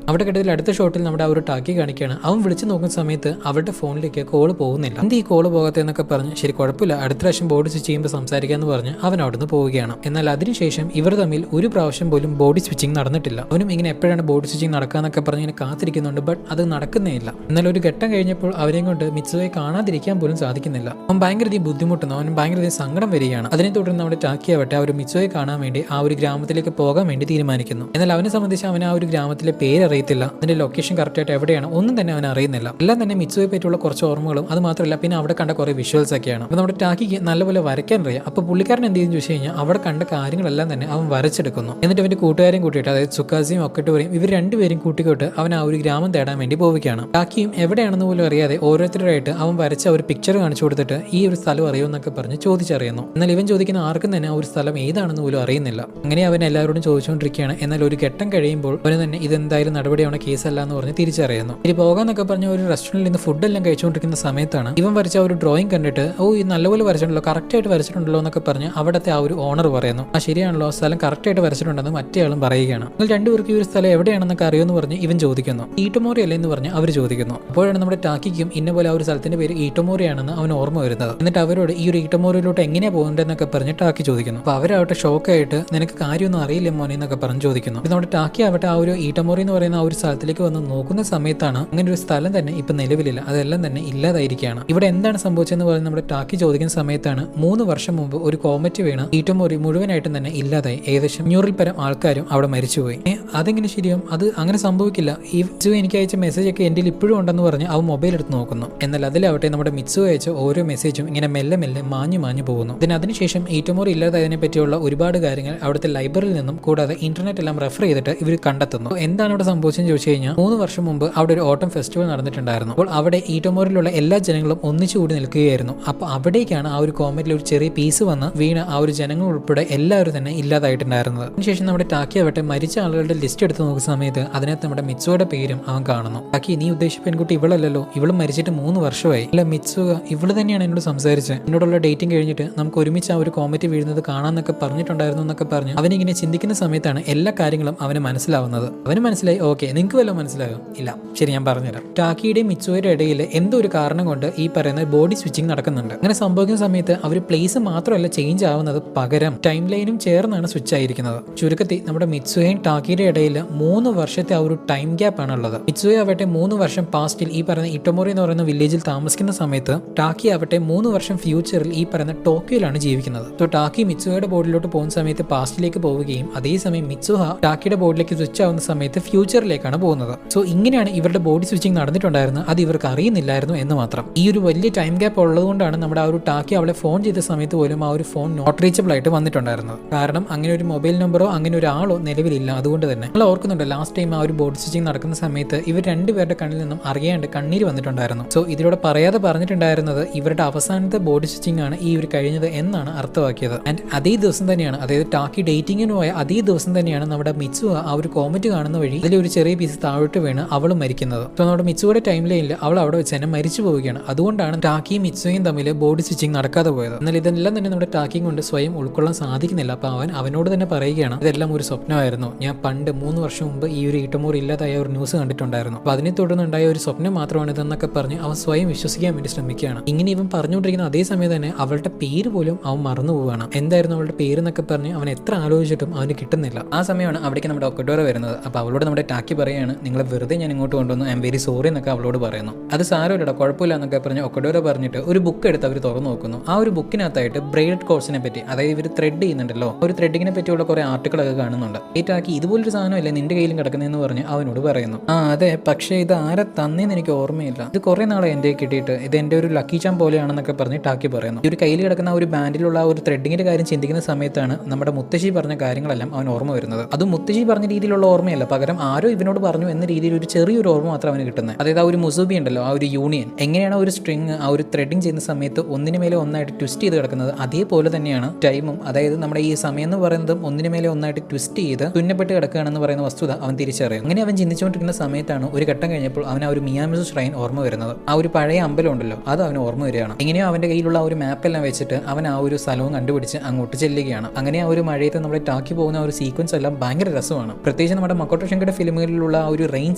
അവിടെ കിട്ടത്തിൽ അടുത്ത ഷോട്ടിൽ നമ്മുടെ ആ ഒരു ടാക്കി കാണിക്കുകയാണ്. അവൻ വിളിച്ചു നോക്കുന്ന സമയത്ത് അവരുടെ ഫോണിലേക്ക് കോള് പോകുന്നില്ല. എന്ത് ഈ കോള് പോകാത്ത എന്നൊക്കെ പറഞ്ഞ് ശരി കുഴപ്പമില്ല അടുത്ത പ്രാവശ്യം ബോഡി സ്വിച്ച് ചെയ്യുമ്പോൾ സംസാരിക്കാന്ന് പറഞ്ഞ് അവൻ അവിടുന്ന് പോവുകയാണ്. എന്നാൽ അതിനുശേഷം ഇവർ തമ്മിൽ ഒരു പ്രാവശ്യം പോലും ബോഡി സ്വിച്ചിങ് നടന്നിട്ടില്ല. അവനും ഇങ്ങനെ എപ്പോഴാണ് ബോഡി സ്വിച്ചിങ് നടക്കാന്നൊക്കെ പറഞ്ഞ് ഇങ്ങനെ കാത്തിരിക്കുന്നുണ്ട്. ബട്ട് അത് നടക്കുന്നേ ഇല്ല. എന്നാൽ ഒരു ഘട്ടം കഴിഞ്ഞപ്പോൾ അവരെയും കൊണ്ട് മിത്സുവയെ കാണാതിരിക്കാൻ പോലും സാധിക്കുന്നില്ല. അവൻ ഭയങ്കരധികം ബുദ്ധിമുട്ടുന്നു. അവൻ ഭയങ്കരധികം സങ്കടം വരികയാണ്. അതിനെ തുടർന്ന് നമ്മുടെ ടാക്കി ആവട്ടെ ആ ഒരു മിത്സുവയെ കാണാൻ വേണ്ടി ആ ഒരു ഗ്രാമത്തിലേക്ക് പോകാൻ വേണ്ടി തീരുമാനിക്കുന്നു. എന്നാൽ അവനെ സംബന്ധിച്ച് അവൻ ആ ഒരു ഗ്രാമത്തിലെ പേര് അറിയത്തില്ല, അതിന്റെ ലൊക്കേഷൻ കറക്റ്റ് ആയിട്ട് എവിടെയാണ് ഒന്നും തന്നെ അവൻ അറിയുന്നില്ല. എല്ലാം തന്നെ മിത്സുവയെ പറ്റിയുള്ള കുറച്ച് ഓർമ്മകളും അത് മാത്രമല്ല പിന്നെ അവിടെ കണ്ട കുറെ വിഷ്വൽസ് ഒക്കെയാണ്. അപ്പോൾ നമ്മുടെ ടാക്കിക്ക് നല്ലപോലെ വരയ്ക്കാൻ അറിയാം. അപ്പോൾ പുള്ളിക്കാരൻ എന്ത് ചെയ്യുന്നു ചോദിച്ചു കഴിഞ്ഞാൽ അവിടെ കണ്ട കാര്യങ്ങളെല്ലാം തന്നെ അവൻ വരച്ചെടുക്കുന്നു. എന്നിട്ട് അവന്റെ കൂട്ടുകാരെയും കൂട്ടിയിട്ട് അതായത് സുക്കാസിയും ഒക്കട്ടോരെയും ഇവർ രണ്ടുപേരും കൂട്ടിക്കോട്ട് അവൻ ആ ഒരു ഗ്രാമം തേടാൻ വേണ്ടി പോവുകയാണ്. ടാക്കിയും എവിടെയാണെന്ന് പോലും അറിയാതെ ഓരോരുത്തരായിട്ട് അവൻ വരച്ച ഒരു പിക്ചർ കാണിച്ചു കൊടുത്തിട്ട് ഈ ഒരു സ്ഥലം അറിയുമെന്നൊക്കെ പറഞ്ഞ് ചോദിച്ചറിയുന്നു. എന്നാൽ ഇവൻ ചോദിക്കുന്ന ആർക്കും തന്നെ ആ ഒരു സ്ഥലം ഏതാണെന്ന് പോലും അറിയുന്നില്ല. അങ്ങനെ അവൻ എല്ലാവരോടും ചോദിച്ചുകൊണ്ടിരിക്കുകയാണ്. എന്നാൽ ഒരു ഘട്ടം കഴിയുമ്പോൾ അവന് തന്നെ ഇതെന്തായാലും നടപടിയാണ്, കേസല്ല എന്ന് പറഞ്ഞ് തിരിച്ചറിയുന്നു. ഇനി പോകാന്നൊക്കെ പറഞ്ഞ ഒരു റെസ്റ്റോറന്റിൽ നിന്ന് ഫുഡെല്ലാം കഴിച്ചുകൊണ്ടിരിക്കുന്ന സമയത്താണ് ഇവൻ വരച്ച ഒരു ഡ്രോയിങ് കണ്ടിട്ട് ഇത് നല്ലപോലെ വരച്ചിട്ടുണ്ടല്ലോ, കറക്റ്റ് ആയിട്ട് വരച്ചിട്ടുണ്ടല്ലോ എന്നൊക്കെ പറഞ്ഞ് അവിടുത്തെ ആ ഒരു ഓണർ പറയുന്നു. ആ ശരിയാണല്ലോ, സ്ഥലം കറക്റ്റ് ആയിട്ട് വരച്ചിട്ടുണ്ടെന്ന് മറ്റേ ആളും പറയുകയാണ്. നിങ്ങൾ രണ്ടുപേർക്ക് ഈ ഒരു സ്ഥലം എവിടെയാണെന്നൊക്കെ അറിയുമെന്ന് പറഞ്ഞ് ഇവൻ ചോദിക്കുന്നു. ഈട്ടോമോറി അല്ലേ എന്ന് പറഞ്ഞ് അവർ ചോദിക്കുന്നു. അപ്പോഴാണ് നമ്മുടെ ടാക്കിക്കും ഇന്ന പോലെ ആ ഒരു സ്ഥലത്തിന്റെ പേര് ഈട്ടോമോറി ആണെന്ന് അവൻ ഓർമ്മ വരുന്നത്. എന്നിട്ട് അവരോട് ഈ ഒരു ഈട്ടോമോറിയിലോട്ട് എങ്ങനെയാ പോകുന്നതെന്നൊക്കെ പറഞ്ഞ് ടാക്കി ചോദിക്കുന്നു. അപ്പൊ അവരാവട്ടെ ഷോക്കായിട്ട് നിനക്ക് കാര്യമൊന്നും അറിയില്ല മോനെ എന്നൊക്കെ പറഞ്ഞ് ചോദിക്കുന്നു. നമ്മുടെ ടാക്കി ആവട്ടെ ആ ഒരു ഈട്ടോമോറി എന്ന് പറയുന്ന ആ ഒരു സ്ഥലത്തിലേക്ക് വന്ന് നോക്കുന്ന സമയത്താണ് അങ്ങനെ ഒരു സ്ഥലം തന്നെ ഇപ്പൊ നിലവിലില്ല, അതെല്ലാം തന്നെ ഇല്ലാതായിരിക്കുകയാണ്. ഇവിടെ എന്താണ് സംഭവിച്ചതെന്ന് പറയുന്നത് നമ്മുടെ ടാക്കി ചോദിക്കുന്ന സമയത്താണ് 3 വർഷം മുമ്പ് ഒരു കോമറ്റ് വീണ് ഈട്ടോമോറി മുഴുവനായിട്ടും തന്നെ ഇല്ലാതായി. ഏകദേശം 500-ൽ പരം ആൾക്കാരും അവിടെ മരിച്ചുപോയി. അതെങ്ങനെ ശരിയാവും, അത് അങ്ങനെ സംഭവിക്കില്ല. ഈ മിത്സു എനിക്ക് അയച്ച മെസ്സേജ് ഒക്കെ എൻ്റെ ഇപ്പോഴും ഉണ്ടെന്ന് പറഞ്ഞ് അവൻ മൊബൈൽ എടുത്ത് നോക്കുന്നു. എന്നാൽ അതിലാവട്ടെ നമ്മുടെ മിത്സു അയച്ച ഓരോ മെസ്സേജും ഇങ്ങനെ മെല്ലെ മെല്ലെ മാഞ്ഞു പോകുന്നു. അതിനുശേഷം ഈട്ടോമോറി ഇല്ലാതായതിനെ പറ്റിയുള്ള ഒരുപാട് കാര്യങ്ങൾ അവിടുത്തെ ലൈബ്രറിയിൽ നിന്നും കൂടാതെ ഇന്റർനെറ്റ് എല്ലാം റെഫർ ചെയ്തിട്ട് ഇവർ കണ്ടെത്തുന്നു. എന്താണ് ഇവിടെ സംഭവിച്ചത് സംഭവിച്ചെന്ന് ചോദിച്ചു കഴിഞ്ഞാൽ 3 വർഷം മുമ്പ് അവിടെ ഒരു ഓട്ടം ഫെസ്റ്റിവൽ നടന്നിട്ടുണ്ടായിരുന്നു. അപ്പോൾ അവിടെ ഈറ്റോമോറിലുള്ള എല്ലാ ജനങ്ങളും ഒന്നിച്ചുകൂടി നിൽക്കുകയായിരുന്നു. അപ്പോൾ അവിടേക്കാണ് ആ ഒരു കോമറ്റിൽ ഒരു ചെറിയ പീസ് വന്ന് വീണ ആ ഒരു ജനങ്ങൾ ഉൾപ്പെടെ എല്ലാവരും തന്നെ ഇല്ലാതായിട്ടുണ്ടായിരുന്നത്. അതിനുശേഷം നമ്മുടെ ടാക്കി ആവട്ടെ മരിച്ച ആളുകളുടെ ലിസ്റ്റ് എടുത്ത് നോക്കുന്ന സമയത്ത് അതിനകത്ത് നമ്മുടെ മിറ്റ്സുവയുടെ പേരും അവൻ കാണുന്നു. ടാക്കി, നീ ഉദ്ദേശിച്ച പെൺകുട്ടി ഇവളല്ലല്ലോ, ഇവള് മരിച്ചിട്ട് 3 വർഷമായി. അല്ല മിറ്റ്സുക, ഇവള് തന്നെയാണ് എന്നോട് സംസാരിച്ചത്. എന്നോടുള്ള ഡേറ്റിംഗ് കഴിഞ്ഞിട്ട് നമുക്ക് ഒരുമിച്ച് ആ ഒരു കോമറ്റ് വീഴുന്നത് കാണാന്നൊക്കെ പറഞ്ഞിട്ടുണ്ടായിരുന്നു എന്നൊക്കെ പറഞ്ഞു അവനിങ്ങനെ ചിന്തിക്കുന്ന സമയത്താണ് എല്ലാ കാര്യങ്ങളും അവന് മനസ്സിലാവുന്നത്. അവന് മനസ്സിലായി, ഓക്കെ നിങ്ങൾക്ക് വല്ലതും മനസ്സിലാകും? ഇല്ല, ശരി ഞാൻ പറഞ്ഞുതരാം. ടാക്കിയുടെയും മിറ്റ്സുവയുടെ ഇടയിൽ എന്തോ ഒരു കാരണം കൊണ്ട് ഈ പറയുന്ന ബോഡി സ്വിച്ചിങ് നടക്കുന്നുണ്ട്. അങ്ങനെ സംഭവിക്കുന്ന സമയത്ത് അവർ പ്ലേസ് മാത്രമല്ല ചേഞ്ച് ആവുന്നത്, പകരം ടൈം ലൈനും ചേർന്നാണ് സ്വിച്ച് ആയിരിക്കുന്നത്. ചുരുക്കത്തിൽ നമ്മുടെ മിറ്റ്സുവയും ടാക്കിയുടെ ഇടയിൽ 3 വർഷത്തെ ആ ഒരു ടൈം ഗ്യാപ്പ് ആണ് ഉള്ളത്. മിറ്റ്സുവ ആവട്ടെ 3 വർഷം പാസ്റ്റിൽ ഈ പറയുന്ന ഇറ്റോമോറി എന്ന് പറയുന്ന വില്ലേജിൽ താമസിക്കുന്ന സമയത്ത് ടാക്കി ആവട്ടെ 3 വർഷം ഫ്യൂച്ചറിൽ ഈ പറയുന്ന ടോക്കിയോയിലാണ് ജീവിക്കുന്നത്. സോ ടാക്കി മിറ്റ്സുവയുടെ ബോഡിയിലോട്ട് പോകുന്ന സമയത്ത് പാസ്റ്റിലേക്ക് പോവുകയും അതേസമയം മിറ്റ്സുഹ ടാക്കിയുടെ ബോഡിയിലേക്ക് സ്വിച്ച് ആവുന്ന സമയത്ത് ഫ്യൂച്ചറിലേക്കാണ് പോകുന്നത്. സോ ഇങ്ങനെയാണ് ഇവരുടെ ബോഡി സ്വിച്ചിങ് നടന്നിട്ടുണ്ടായിരുന്നത്. അത് ഇവർക്ക് അറിയുന്നില്ലായിരുന്നു എന്ന് മാത്രം. ഈ ഒരു വലിയ ടൈം ഗ്യാപ്പ് ഉള്ളതുകൊണ്ടാണ് നമ്മുടെ ആ ഒരു ടാക്കി അവളെ ഫോൺ ചെയ്ത സമയത്ത് പോലും ആ ഒരു ഫോൺ നോട്ട് റീച്ചബിൾ ആയിട്ട് വന്നിട്ടുണ്ടായിരുന്നത്. കാരണം അങ്ങനെ ഒരു മൊബൈൽ നമ്പറോ അങ്ങനെ ഒരാളോ നിലവിലില്ല. അതുകൊണ്ട് തന്നെ നമ്മൾ ഓർക്കുന്നുണ്ട്, ലാസ്റ്റ് ടൈം ആ ഒരു ബോഡി സ്വിച്ചിങ് നടക്കുന്ന സമയത്ത് ഇവർ രണ്ടുപേരുടെ കണ്ണിൽ നിന്നും അറിയാണ്ട് കണ്ണീര് വന്നിട്ടുണ്ടായിരുന്നു. സോ ഇതിലൂടെ പറയാതെ പറഞ്ഞിട്ടുണ്ടായിരുന്നത് ഇവരുടെ അവസാനത്തെ ബോഡി സ്വിച്ചിങ് ആണ് ഈ ഒരു കഴിഞ്ഞത് എന്നാണ് അർത്ഥമാക്കിയത്. ആൻഡ് അതേ ദിവസം തന്നെയാണ്, അതായത് ടാക്കി ഡേറ്റിങ്ങിന് പോയ അതേ ദിവസം തന്നെയാണ് നമ്മുടെ മിറ്റ്സുവ ആ ഒരു കോമറ്റ് കാണുന്ന വഴി ഇതിലൊരു ചെറിയ പീസ് താഴോട്ട് വീണ് അവൾ മരിക്കുന്നത്. സോ നമ്മുടെ മിറ്റ്സുവയുടെ ടൈം ലൈനിൽ അവൾ അവിടെ വെച്ച് തന്നെ മരിച്ചു പോവുകയാണ്. അതുകൊണ്ടാണ് ടാക്കിയും മിറ്റ്സുവയും തമ്മിൽ ബോഡി സ്വിച്ചിങ് നടക്കാതെ പോയത്. എന്നാൽ ഇതെല്ലാം തന്നെ നമ്മുടെ ടാക്കിയും കൊണ്ട് സ്വയം ഉൾക്കൊള്ളാൻ സാധിക്കുന്നില്ല. അപ്പൊ അവനോട് തന്നെ പറയുകയാണ്, ഇതെല്ലാം ഒരു സ്വപ്നമായിരുന്നു. ഞാൻ പണ്ട് 3 വർഷം മുമ്പ് ഈ ഒരു ഈട്ടമോറി ഇല്ലാതായ ഒരു ന്യൂസ് കണ്ടിട്ടുണ്ടായിരുന്നു. അപ്പൊ അതിനെ തുടർന്നുണ്ടായ ഒരു സ്വപ്നം മാത്രമാണ് ഇതെന്നൊക്കെ പറഞ്ഞ് അവൻ സ്വയം വിശ്വസിക്കാൻ വേണ്ടി ശ്രമിക്കുകയാണ്. ഇങ്ങനെ ഇവൻ പറഞ്ഞുകൊണ്ടിരിക്കുന്ന അതേ സമയം തന്നെ അവളുടെ പേര് പോലും അവൻ മറന്നു പോവുകയാണ്. എന്തായിരുന്നു അവളുടെ പേര് എന്നൊക്കെ പറഞ്ഞ് അവൻ എത്ര ആലോചിച്ചിട്ടും അവന് കിട്ടുന്നില്ല. ആ സമയമാണ് അവിടേക്ക് നമ്മുടെ ഒക്കഡോറ വരുന്നത്. അപ്പൊ അവളോട് നമ്മുടെ ടാക്കി പറയാണ്, നിങ്ങളെ വെറുതെ ഞാൻ ഇങ്ങോട്ട് കൊണ്ടുവന്നു, ഐ എം വെരി സോറി എന്നൊക്കെ അവളോട് പറയുന്നു. അത് സാരമില്ലടാ, കുഴപ്പമില്ല എന്നൊക്കെ പറഞ്ഞ് ഒക്കഡോറ പറഞ്ഞിട്ട് ഒരു ബുക്ക് എടുത്ത് അവർ തുറന്നു നോക്കുന്നു. ആ ഒരു ബുക്കിനകത്തായിട്ട് ബ്രെയ്ഡഡ് കോഴ്സിനെ പറ്റി, അതായത് ഇവർ ത്രെഡ് ചെയ്യുന്നുണ്ടല്ലോ, ഒരു ത്രെഡിങ്ങിനെ പറ്റിയുള്ള കുറെ ആർട്ടിക്കിളൊക്കെ കാണുന്നുണ്ട്. ഈ ടാക്കി ഇതുപോലൊരു സാധനമല്ലേ നിന്റെ കയ്യിലും കിടക്കുന്നതെന്ന് പറഞ്ഞ് അവനോട് പറയുന്നു. ആ അതെ, പക്ഷേ ഇത് ആരെ തന്നേന്ന് എനിക്ക് ഓർമ്മയില്ല, ഇത് കുറെ നാളെ എൻ്റെ കിട്ടിയിട്ട്, ഇത് എൻ്റെ ഒരു ലക്കി ചാം പോലെയാണെന്നൊക്കെ പറഞ്ഞ് ടാക്കി പറയുന്നു. ഈ ഒരു കയ്യിൽ കിടക്കുന്ന ഒരു ബാൻഡിലുള്ള ഒരു ത്രെഡിങ്ങിന്റെ കാര്യം ചിന്തിക്കുന്ന സമയത്താണ് നമ്മുടെ മുത്തശ്ശി പറഞ്ഞ കാര്യങ്ങളെല്ലാം അവൻ ഓർമ്മ വരുന്നത്. അത് മുത്തശ്ശി പറഞ്ഞ രീതിയിലുള്ള ഓർമ്മയല്ല, പകരം ആരോ ഇവനോട് പറഞ്ഞു എന്ന രീതിയിൽ ഒരു ചെറിയൊരു ഓർമ്മ മാത്രം അവന് കിട്ടുന്നത്. അതായത് ആ ഒരു മുസൂബി ഉണ്ടല്ലോ, ആ ഒരു യൂണിയൻ, എങ്ങനെയാണ് ഒരു സ്ട്രിങ് ആ ഒരു ത്രെഡിങ് ചെയ്യുന്ന സമയത്ത് ഒന്നിനു മേലെ ഒന്നായിട്ട് ട്വിസ്റ്റ് ചെയ്ത് കിടക്കുന്നത്, അതേപോലെ തന്നെയാണ് ടൈമും. അതായത് നമ്മുടെ ഈ സമയം എന്ന് പറയുന്നതും ഒന്നിനു മേലെ ഒന്നായിട്ട് ട്വിസ്റ്റ് ചെയ്ത് തുന്നപ്പെട്ട് കിടക്കുകയാണെന്ന് പറയുന്ന വസ്തുത അവൻ തിരിച്ചറിയും. അങ്ങനെ അവൻ ചിന്തിച്ചുകൊണ്ടിരിക്കുന്ന സമയത്താണ് ഒരു ഘട്ടം കഴിഞ്ഞപ്പോൾ അവൻ ആ ഒരു മിയാമിസു ഷ്രൈൻ ഓർമ്മ വരുന്നത്. ആ ഒരു പഴയ അമ്പലം ഉണ്ടല്ലോ, അത് അവന് ഓർമ്മ വരികയാണ്. എങ്ങനെയോ അവന്റെ കയ്യിലുള്ള ആ ഒരു മാപ്പെല്ലാം വെച്ചിട്ട് അവൻ ആ ഒരു സ്ഥലവും കണ്ടുപിടിച്ച് അങ്ങോട്ട് ചെല്ലുകയാണ്. അങ്ങനെ ആ ഒരു മഴയത്ത് നമ്മുടെ ടാക്കി പോകുന്ന ഒരു സീക്വൻസ് എല്ലാം ഭയങ്കര രസമാണ്. പ്രത്യേകിച്ച് നമ്മുടെ മക്കോട്ടോ ഷിൻകയുടെ ഫിലിമുകളിലുള്ള ആ ഒരു റെയിൻ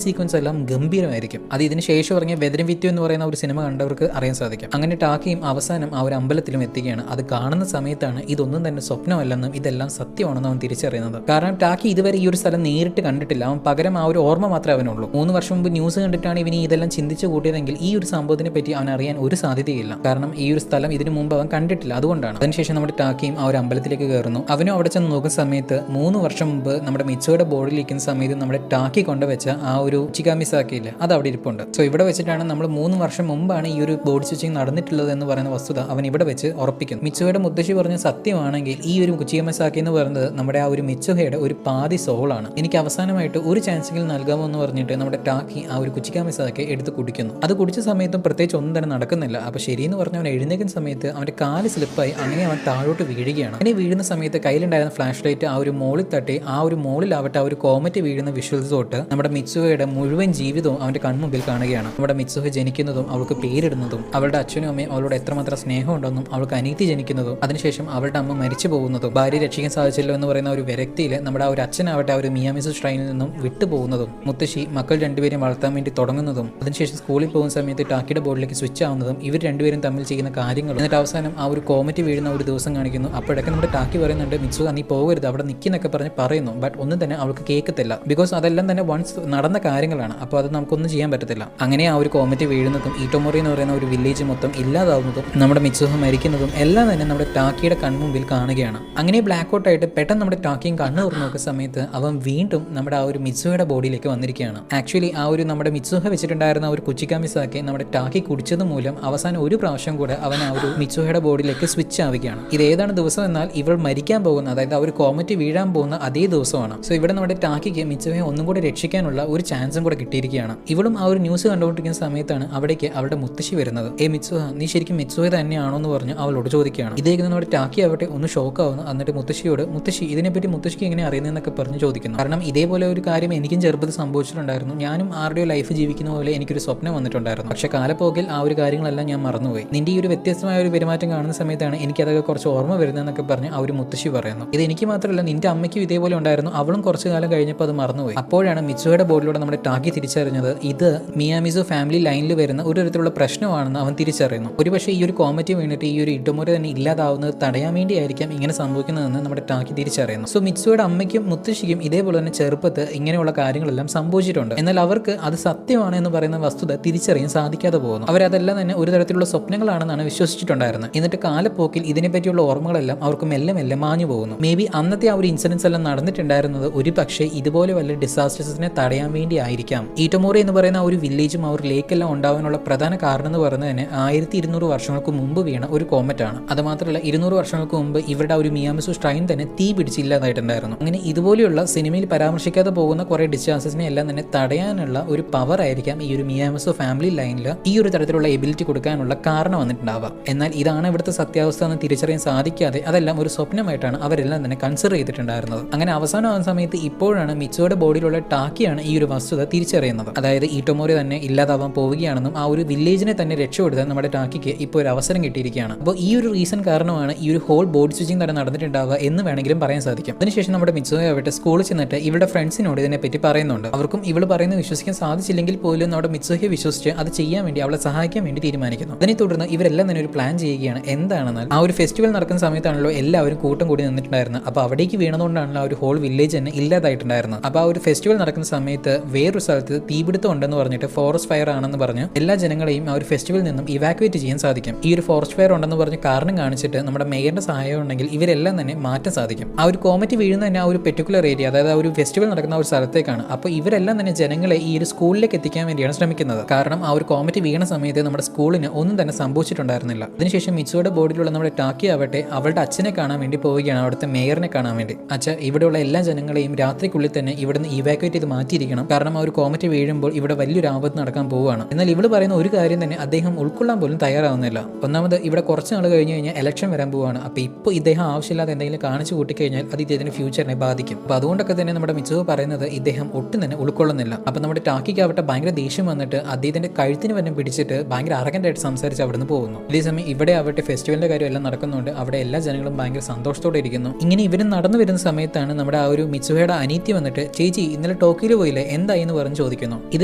സീക്വൻസ് എല്ലാം ഗംഭീരമായിരിക്കും. അത് ഇതിന് ശേഷം ഇറങ്ങിയ വെദരം വിറ്റു എന്ന് പറയുന്ന ഒരു സിനിമ കണ്ടവർക്ക് അറിയാൻ സാധിക്കും. അങ്ങനെ ടാക്കിയും അവസാനം ആ ഒരു അമ്പലത്തിലും എത്തുകയാണ്. അത് കാണുന്ന സമയത്താണ് ഇതൊന്നും തന്നെ സ്വപ്നമല്ലെന്നും ഇതെല്ലാം സത്യമാണെന്നും അവൻ തിരിച്ചറിയുന്നത്. കാരണം ടാക്കി ഇതുവരെ ഈ ഒരു സ്ഥലം നേരിട്ട് കണ്ടിട്ടില്ല. അവൻ പകരം ആ ഒരു ഓർമ്മ മാത്രമേ അവനുള്ളൂ. 3 വർഷം മുമ്പ് ന്യൂസ് കണ്ടിട്ടാണ് ഇവന് ഇതെല്ലാം ചിന്തിച്ചു കൂട്ടിയതെങ്കിൽ ഈ ഒരു സംഭവത്തിനെ പറ്റി അവൻ അറിയാൻ ഒരു സാധ്യതയില്ല. കാരണം ഈ ഒരു സ്ഥലം ഇതിനു മുമ്പ് അവൻ കണ്ടിട്ടില്ല, അതുകൊണ്ടാണ്. അതിനുശേഷം നമ്മുടെ ടാക്കിയും ആ ഒരു അമ്പലത്തിലേക്ക് കയറുന്നു. അവനും അവിടെ ചെന്ന് നോക്കുന്ന സമയത്ത് 3 വർഷം മുമ്പ് നമ്മുടെ മിച്ചോയുടെ ബോർഡിലിരിക്കുന്ന സമയത്ത് നമ്മുടെ ടാക്കി കൊണ്ടുവച്ച ആ ഒരു ചിക്കാമിസാക്കിയില്ല, അത് അവിടെ ഇരിപ്പുണ്ട്. സോ ഇവിടെ വെച്ചിട്ടാണ് നമ്മൾ 3 വർഷം മുമ്പാണ് ഈ ഒരു ബോഡി സ്വിച്ചിങ് നടന്നിട്ടുള്ളത് എന്ന് പറയുന്ന വസ്തുത അവൻ ഇവിടെ വെച്ച് ഉറപ്പിക്കുന്നു. മിച്ചോയുടെ മുത്തശ്ശി പറഞ്ഞ സത്യമാണെങ്കിൽ ഈ ഒരു ചിക്കാമിസാക്കി എന്ന് പറയുന്നത് നമ്മുടെ ആ ഒരു മിച്ചോഹയുടെ ഒരു പാതി സോളാണ്. എനിക്ക് അവസാനമായിട്ട് ഒരു ചാൻസെങ്കിലും നൽകാമോ എന്ന് പറഞ്ഞിട്ട് നമ്മുടെ ടാക്കി ആ ഒരു കുച്ചിക്കാമിസാക്കി എടുത്ത് കുടിക്കുന്നു. അത് കുടിച്ച സമയത്തും പ്രത്യേകിച്ച് ഒന്നും തന്നെ നടക്കുന്നില്ല. അപ്പൊ ശരിയെന്ന് പറഞ്ഞ അവൻ എഴുന്നേക്കുന്ന സമയത്ത് അവന്റെ കാല് സ്ലിപ്പായി അങ്ങനെ അവൻ താഴോട്ട് വീഴുകയാണ്. അങ്ങനെ വീഴുന്ന സമയത്ത് കയ്യിലുണ്ടായിരുന്ന ഫ്ലാഷ് ലൈറ്റ് ആ ഒരു മോളിൽ തട്ടി ആ ഒരു മോളിലാവട്ടെ ആ ഒരു കോമറ്റ് വീഴുന്ന വിഷ്വൽസ് തൊട്ട് നമ്മുടെ മിറ്റ്സുഹയുടെ മുഴുവൻ ജീവിതവും അവന്റെ കൺമുമ്പിൽ കാണുകയാണ്. നമ്മുടെ മിറ്റ്സുഹ ജനിക്കുന്നതും അവൾക്ക് പേരിടുന്നതും അവളുടെ അച്ഛനും അമ്മയും അവളോട് എത്രമാത്രം സ്നേഹം ഉണ്ടെന്നും അവൾക്ക് അനീതി ജനിക്കുന്നതും അതിനുശേഷം അവളുടെ അമ്മ മരിച്ചു പോകുന്നതും ഭാര്യ രക്ഷിക്കാൻ സാധിച്ചല്ലോ എന്ന് പറയുന്ന ഒരു വിരക്തിയിൽ നമ്മുടെ ആ ഒരു അച്ഛനാവട്ടെ ആ ഒരു മിയാമിസു ഷ്രൈനിൽ നിന്നും വിട്ടുപോകുന്നതും മുത്തശ്ശി മക്കൾ രണ്ടുപേരും വളർത്താൻ വേണ്ടി തുടങ്ങുന്നതും അതിനുശേഷം സ്കൂളിൽ പോകുന്ന സമയത്ത് ടാക്കിയുടെ ബോർഡിലേക്ക് സ്വിച്ച് ആവുന്നതും ഇവർ രണ്ടുപേരും തമ്മിൽ ചെയ്യുന്ന കാര്യങ്ങളും എന്നിട്ട് അവസാനം ആ ഒരു കോമറ്റ് വീഴുന്ന ഒരു ദിവസം കാണിക്കുന്നു. അപ്പോഴൊക്കെ നമ്മുടെ ടാക്കി പറയുന്നുണ്ട്, മിറ്റ്സുഹ നീ പോകരുത്, അവിടെ നിൽക്കുന്നൊക്കെ പറഞ്ഞ് പറയുന്നു. ബട്ട് ഒന്നും തന്നെ അവൾക്ക് കേൾക്കത്തില്ല. ബിക്കോസ് അതെല്ലാം തന്നെ വൺസ് നടന്ന കാര്യങ്ങളാണ്. അപ്പോൾ അത് നമുക്കൊന്നും ചെയ്യാൻ പറ്റത്തില്ല. അങ്ങനെ ആ ഒരു കോമറ്റ് വീഴുന്നതും ഈട്ടോമോറി എന്ന് പറയുന്ന ഒരു വില്ലേജ് മൊത്തം ഇല്ലാതാവുന്നതും നമ്മുടെ മിറ്റ്സുഹ മരിക്കുന്നതും എല്ലാം തന്നെ നമ്മുടെ ടാക്കിയുടെ കൺമുമ്പിൽ കാണുകയാണ്. അങ്ങനെ ബ്ലാക്ക് ഔട്ട് ആയിട്ട് പെട്ടെന്ന് നമ്മുടെ ടാക്കിയും കണ്ണു തുറന്നു നോക്കുന്ന സമയത്ത് അവൻ വീണ്ടും നമ്മുടെ ആ ഒരു മിറ്റ്സുഹയുടെ ബോഡിയിലേക്ക് വന്നിരിക്കുകയാണ്. ആക്ച്വലി ആ ഒരു നമ്മുടെ മിറ്റ്സുഹ വെച്ചിട്ടുണ്ടായിരുന്ന ഒരു കുച്ചിക്കാമിസാക്കി നമ്മുടെ ടാക്കി കുടിച്ചത് മൂലം അവസാനം ഒരു പ്രാവശ്യം കൂടെ അവൻ ആ ഒരു മിറ്റ്സുഹയുടെ ബോഡിയിലേക്ക് സ്വിച്ച് ആവുകയാണ്. ഇത് ഏതാണ് ദിവസം എന്നാൽ ഇവൾ മരിക്കാൻ പോകുന്ന, അതായത് ആ ഒരു കോമറ്റ് വീഴാൻ പോകുന്ന അതേ ദിവസമാണ്. സോ ഇവിടെ നമ്മുടെ ടാക്കിക്ക് മിറ്റ്സുഹയെ ഒന്നും കൂടെ രക്ഷിക്കാനുള്ള ഒരു ചാൻസും കൂടെ കിട്ടിയിരിക്കുകയാണ്. ഇവളും ആ ഒരു ന്യൂസ് കണ്ടുകൊണ്ടിരിക്കുന്ന സമയത്താണ് അവിടേക്ക് അവളുടെ മുത്തശ്ശി വരുന്നത്. മിത്സുഹ, നീ ശരിക്കും മിത്സുഹ തന്നെയാണോ എന്ന് പറഞ്ഞ് അവളോട് ചോദിക്കുകയാണ്. ഇതേക്ക് നമ്മുടെ ടാക്കി ആവട്ടെ ഒന്ന് ഷോക്ക് ആവുന്നു. എന്നിട്ട് മുത്തശ്ശിയോട്, മുത്തശ്ശി ഇതിനെപ്പറ്റി മുത്തശ്ശിക്ക് എങ്ങനെ അറിയുന്നതെന്നൊക്കെ പറഞ്ഞ് ചോദിക്കുന്നു. കാരണം ഇതേപോലെ ഒരു കാര്യം എനിക്കും ചെറുപ്പത്തിൽ സംഭവിച്ചിട്ടുണ്ടായിരുന്നു. ഞാനും ആരുടെയോ ലൈഫ് ജീവിക്കുന്ന പോലെ എനിക്കൊരു സ്വപ്നം വന്നിട്ടുണ്ടായിരുന്നു. പക്ഷെ കാലപ്പോക്കിൽ ആ ഒരു കാര്യങ്ങളെല്ലാം ഞാൻ മറന്നുപോയി. നിന്റെ ഈ ഒരു വ്യത്യസ്തമായ ഒരു പെരുമാറ്റം കാണുന്ന സമയത്താണ് എനിക്കതൊക്കെ കുറച്ച് ഓർമ്മ വരുന്നതെന്നൊക്കെ പറഞ്ഞ് ആ ഒരു മുത്തശ്ശി പറയുന്നു. ഇത് എനിക്ക് മാത്രമല്ല, നിന്റെ അമ്മയ്ക്കും ഇതേപോലെ ഉണ്ടായിരുന്നു. അവളും കുറച്ചു കാലം കഴിഞ്ഞപ്പോൾ അത് മറന്നുപോയി. അപ്പോഴാണ് മിത്സുഹയുടെ ബോർഡിലൂടെ നമ്മുടെ ടാക്കി തിരിച്ചറിഞ്ഞത് ഇത് മിയാമിസു ഫാമിലി ലൈനിൽ വരുന്ന ഒരു തരത്തിലുള്ള പ്രശ്നമാണെന്ന് അവൻ തിരിച്ചറിയുന്നു. ഒരുപക്ഷെ ഈ ഒരു കോമറ്റ് വീണിട്ട് ഈ ഒരു ഇട്ടോമോറി തന്നെ ഇല്ലാതാവുന്നത് തടയാൻ വേണ്ടിയായിരിക്കാം ഇങ്ങനെ സംഭവിക്കുന്നതെന്ന് നമ്മുടെ ടാക്കി തിരിച്ചറിയുന്നു. സോ മിത്സുഹയുടെ അമ്മയ്ക്കും മുത്തശ്ശിക്കും ഇതേപോലെ തന്നെ ചെറുപ്പത്ത് ഇങ്ങനെയുള്ള കാര്യങ്ങളെല്ലാം സംഭവിച്ചിട്ടുണ്ട്. എന്നാൽ അവർക്ക് അത് സത്യമാണ് എന്ന് പറയുന്ന വസ്തുത തിരിച്ചറിയാൻ സാധിക്കാതെ പോകുന്നു. അവരതെല്ലാം തന്നെ ഒരു തരത്തിലുള്ള സ്വപ്നങ്ങളാണെന്നാണ് വിശ്വസിച്ചിട്ടുണ്ടായിരുന്നത്. എന്നിട്ട് കാലപ്പോക്കിൽ ഇതിനെപ്പറ്റിയുള്ള ഓർമ്മകളെല്ലാം അവർക്ക് മെല്ലെ മെല്ലെ മാഞ്ഞു പോകുന്നു. മേ ബി അന്നത്തെ ആ ഒരു ഇൻസിഡൻസ് എല്ലാം നടന്നിട്ടുണ്ടായിരുന്നത് ഒരു പക്ഷേ ഇതുപോലെ വല്ല ഡിസാസ്റ്റേഴ്സിനെ തടയാൻ വേണ്ടി ആയിരിക്കാം. ഈറ്റോമോറി എന്ന് പറയുന്ന ഒരു വില്ലേജും ആ ഒരു ലേക്കെല്ലാം ഉണ്ടാവാനുള്ള പ്രധാന കാരണം എന്ന് പറയുന്നത് തന്നെ 1200 വർഷങ്ങൾക്ക് മുമ്പ് വീണ ഒരു കോമറ്റ് ആണ്. അത് മാത്രമല്ല 200 വർഷങ്ങൾക്ക് മുമ്പ് ഇവരുടെ ഒരു മിയാമിസു ഷ്രൈൻ തന്നെ തീ പിടിച്ചില്ലാതായിട്ടുണ്ടായിരുന്നു. അങ്ങനെ ഇതുപോലെയുള്ള സിനിമയിൽ പരാമർശിക്കാതെ പോകുന്ന കുറെ ഡിസാസ്റ്റേഴ്സിനെ എല്ലാം തന്നെ തടയാനുള്ള ഒരു പവർ ആയിരിക്കാം ഈ ഒരു മിയാമിസു ഫാമിലി ലൈനിൽ ഈ ഒരു തരത്തിലുള്ള എബിലിറ്റി കൊടുക്കാനുള്ള കാരണം വന്നിട്ടുണ്ടാവുക. എന്നാൽ ഇതാണ് ഇവിടുത്തെ സത്യാവസ്ഥ എന്ന് തിരിച്ചറിയാൻ സാധിക്കാതെ അതെല്ലാം ഒരു സ്വപ്നമായിട്ടാണ് അവരെല്ലാം തന്നെ കൺസിഡർ ചെയ്തിട്ടുണ്ടായിരുന്നത്. അങ്ങനെ അവസാനമാകുന്ന സമയത്ത് ഇപ്പോഴാണ് മിത്സുഹയുടെ ബോഡിയിലുള്ള ടാക്കിയാണ് ഈ ഒരു വസ്തുത തിരിച്ചറിയുന്നത്. അതായത് ഈറ്റോമോറി തന്നെ ഇല്ലാതാവാൻ പോവുകയാണെന്നും ആ ഒരു വില്ലേജിനെ തന്നെ രക്ഷപ്പെടുത്താൻ നമ്മുടെ ടാക്കിക്ക് ഇപ്പോൾ ഒരു അവസരം കിട്ടിയിരിക്കുകയാണ്. അപ്പോൾ ഈ ഒരു റീസൺ കാരണമാണ് ഈ ഒരു ഹോൾ ബോഡി സ്വിച്ചിങ് തന്നെ നടന്നിട്ടുണ്ടാവുക എന്ന് വേണമെങ്കിലും പറയാൻ സാധിക്കും. അതിനുശേഷം നമ്മുടെ മിത്സുഹ ആവട്ടെ സ്കൂളിൽ ചെന്നിട്ട് ഇവരുടെ ഫ്രണ്ട്സിനോട് ഇതിനെപ്പറ്റി പറയുന്നുണ്ട്. അവർക്കും ഇവൾ പറയുന്നത് വിശ്വസിക്കാൻ സാധിച്ചില്ലെങ്കിൽ പോലും നമ്മുടെ മിത്സുഹയെ വിശ്വസിച്ച് അത് ചെയ്യാൻ വേണ്ടി അവളെ സഹായിക്കാൻ വേണ്ടി തീരുമാനിക്കുന്നു. അതിനെ തുടർന്ന് ഇവരെല്ലാം തന്നെ ഒരു പ്ലാൻ ചെയ്യുകയാണ്. എന്താണെന്നാൽ ആ ഒരു ഫെസ്റ്റിവൽ നടക്കുന്ന സമയത്താണല്ലോ എല്ലാവരും കൂട്ടം കൂടി നിന്നിട്ടുണ്ടായിരുന്നത്. അപ്പോൾ അവിടേക്ക് വീണതുകൊണ്ടാണല്ലോ ആ ഒരു ഹോൾ വില്ലേജ് തന്നെ ഇല്ലാതായിട്ടുണ്ടായിരുന്നത്. അപ്പോൾ ആ ഒരു ഫെസ്റ്റിവൽ നടക്കുന്ന സമയത്ത് വേറൊരു സ്ഥലത്ത് തീപിടുത്തം ഉണ്ടെന്ന് പറഞ്ഞിട്ട് ഫോറസ്റ്റ് ഫയർ ആണെന്ന് പറഞ്ഞ് എല്ലാ ജനങ്ങളെയും ആ ഒരു ഫെസ്റ്റിവലിൽ നിന്നും ഇവാക്യുവേറ്റ് ചെയ്യാൻ സാധിക്കും. ഈ ഒരു ഫോറസ്റ്റ് ഫയർ ഉണ്ടെന്ന് പറഞ്ഞ് കാരണം കാണിച്ചിട്ട് നമ്മുടെ മേയറിന്റെ സഹായം ഉണ്ടെങ്കിൽ ഇവരെല്ലാം തന്നെ മാറ്റാൻ സാധിക്കും. ആ ഒരു കോമറ്റ് വീഴുന്ന തന്നെ ആ ഒരു പെർട്ടിക്കുലർ ഏരിയ, അതായത് ആ ഒരു ഫെസ്റ്റിവൽ നടക്കുന്ന ഒരു സ്ഥലത്തേക്കാണ്. അപ്പോൾ ഇവരെല്ലാം തന്നെ ജനങ്ങളെ ഈ ഒരു സ്കൂളിലേക്ക് എത്തിക്കാൻ വേണ്ടിയാണ് ശ്രമിക്കുന്നത്. കാരണം ആ ഒരു കോമറ്റ് വീണ സമയത്ത് നമ്മുടെ സ്കൂളിന് ഒന്നും തന്നെ സംഭവിച്ചിട്ടുണ്ടായിരുന്നില്ല. അതിനുശേഷം മിത്സുഹയുടെ ബോർഡിലുള്ള നമ്മുടെ ടാക്കി ആവട്ടെ അവളുടെ അച്ഛനെ കാണാൻ വേണ്ടി പോവുകയാണ്, അവിടുത്തെ മേയറിനെ കാണാൻ വേണ്ടി. അച്ഛ, ഇവിടെയുള്ള എല്ലാ ജനങ്ങളെയും രാത്രിക്കുള്ളിൽ തന്നെ ഇവിടുന്ന് ഇവാക്യുവേറ്റ് ചെയ്ത് മാറ്റിയിരിക്കണം. കാരണം ആ ഒരു കോമറ്റ് വീഴുമ്പോൾ ഇവിടെ വലിയൊരു ആപത്ത് നടക്കാൻ പോവുകയാണ്. എന്നാൽ ഇവള് പറയുന്ന ഒരു കാര്യം തന്നെ അദ്ദേഹം ഉൾക്കൊള്ളാൻ പോലും തയ്യാറാവുന്നില്ല. ഒന്നാമത് ഇവിടെ കുറച്ച് നാൾ കഴിഞ്ഞ് കഴിഞ്ഞാൽ ഇലക്ഷൻ വരാൻ പോവുകയാണ്. അപ്പോൾ ഇപ്പോൾ ഇദ്ദേഹം ആവശ്യമില്ലാതെ എന്തെങ്കിലും കാണിച്ചു കൂട്ടിക്കഴിഞ്ഞാൽ അത് ഇദ്ദേഹത്തിന്റെ ഫ്യൂച്ചറിനെ ബാധിക്കും. അപ്പോൾ അതുകൊണ്ടൊക്കെ തന്നെ നമ്മുടെ മിത്സുഹ പറയുന്നത് ഇദ്ദേഹം ഒട്ടും തന്നെ ഉൾക്കൊള്ളുന്നില്ല. അപ്പോൾ നമ്മുടെ ടാക്കിക്കാവട്ടെ ഭയങ്കര ദേഷ്യം വന്നിട്ട് അദ്ദേഹത്തിന്റെ കഴുത്തിന് വന്നെ പിടിച്ചിട്ട് ഭയങ്കര അറഗന്റായിട്ട് സംസാരിച്ച് അവിടുന്ന് പോകുന്നു. ഇതേസമയം ഇവിടെ ആവട്ടെ ഫെസ്റ്റിവലിന്റെ കാര്യം എല്ലാം നടക്കുന്നുണ്ട്. അവിടെ എല്ലാ ജനങ്ങളും ഭയങ്കര സന്തോഷത്തോടെ ഇരിക്കുന്നു. ഇങ്ങനെ ഇവരും നടന്നു വരുന്ന സമയത്താണ് നമ്മുടെ ആ ഒരു മിത്സുഹയുടെ അനീതി വന്നിട്ട്, ചേച്ചി ഇന്നലെ ടോക്കിയിൽ പോയില്ലേ, എന്തായി എന്ന് പറഞ്ഞ് ചോദിക്കുന്നു. ഇത്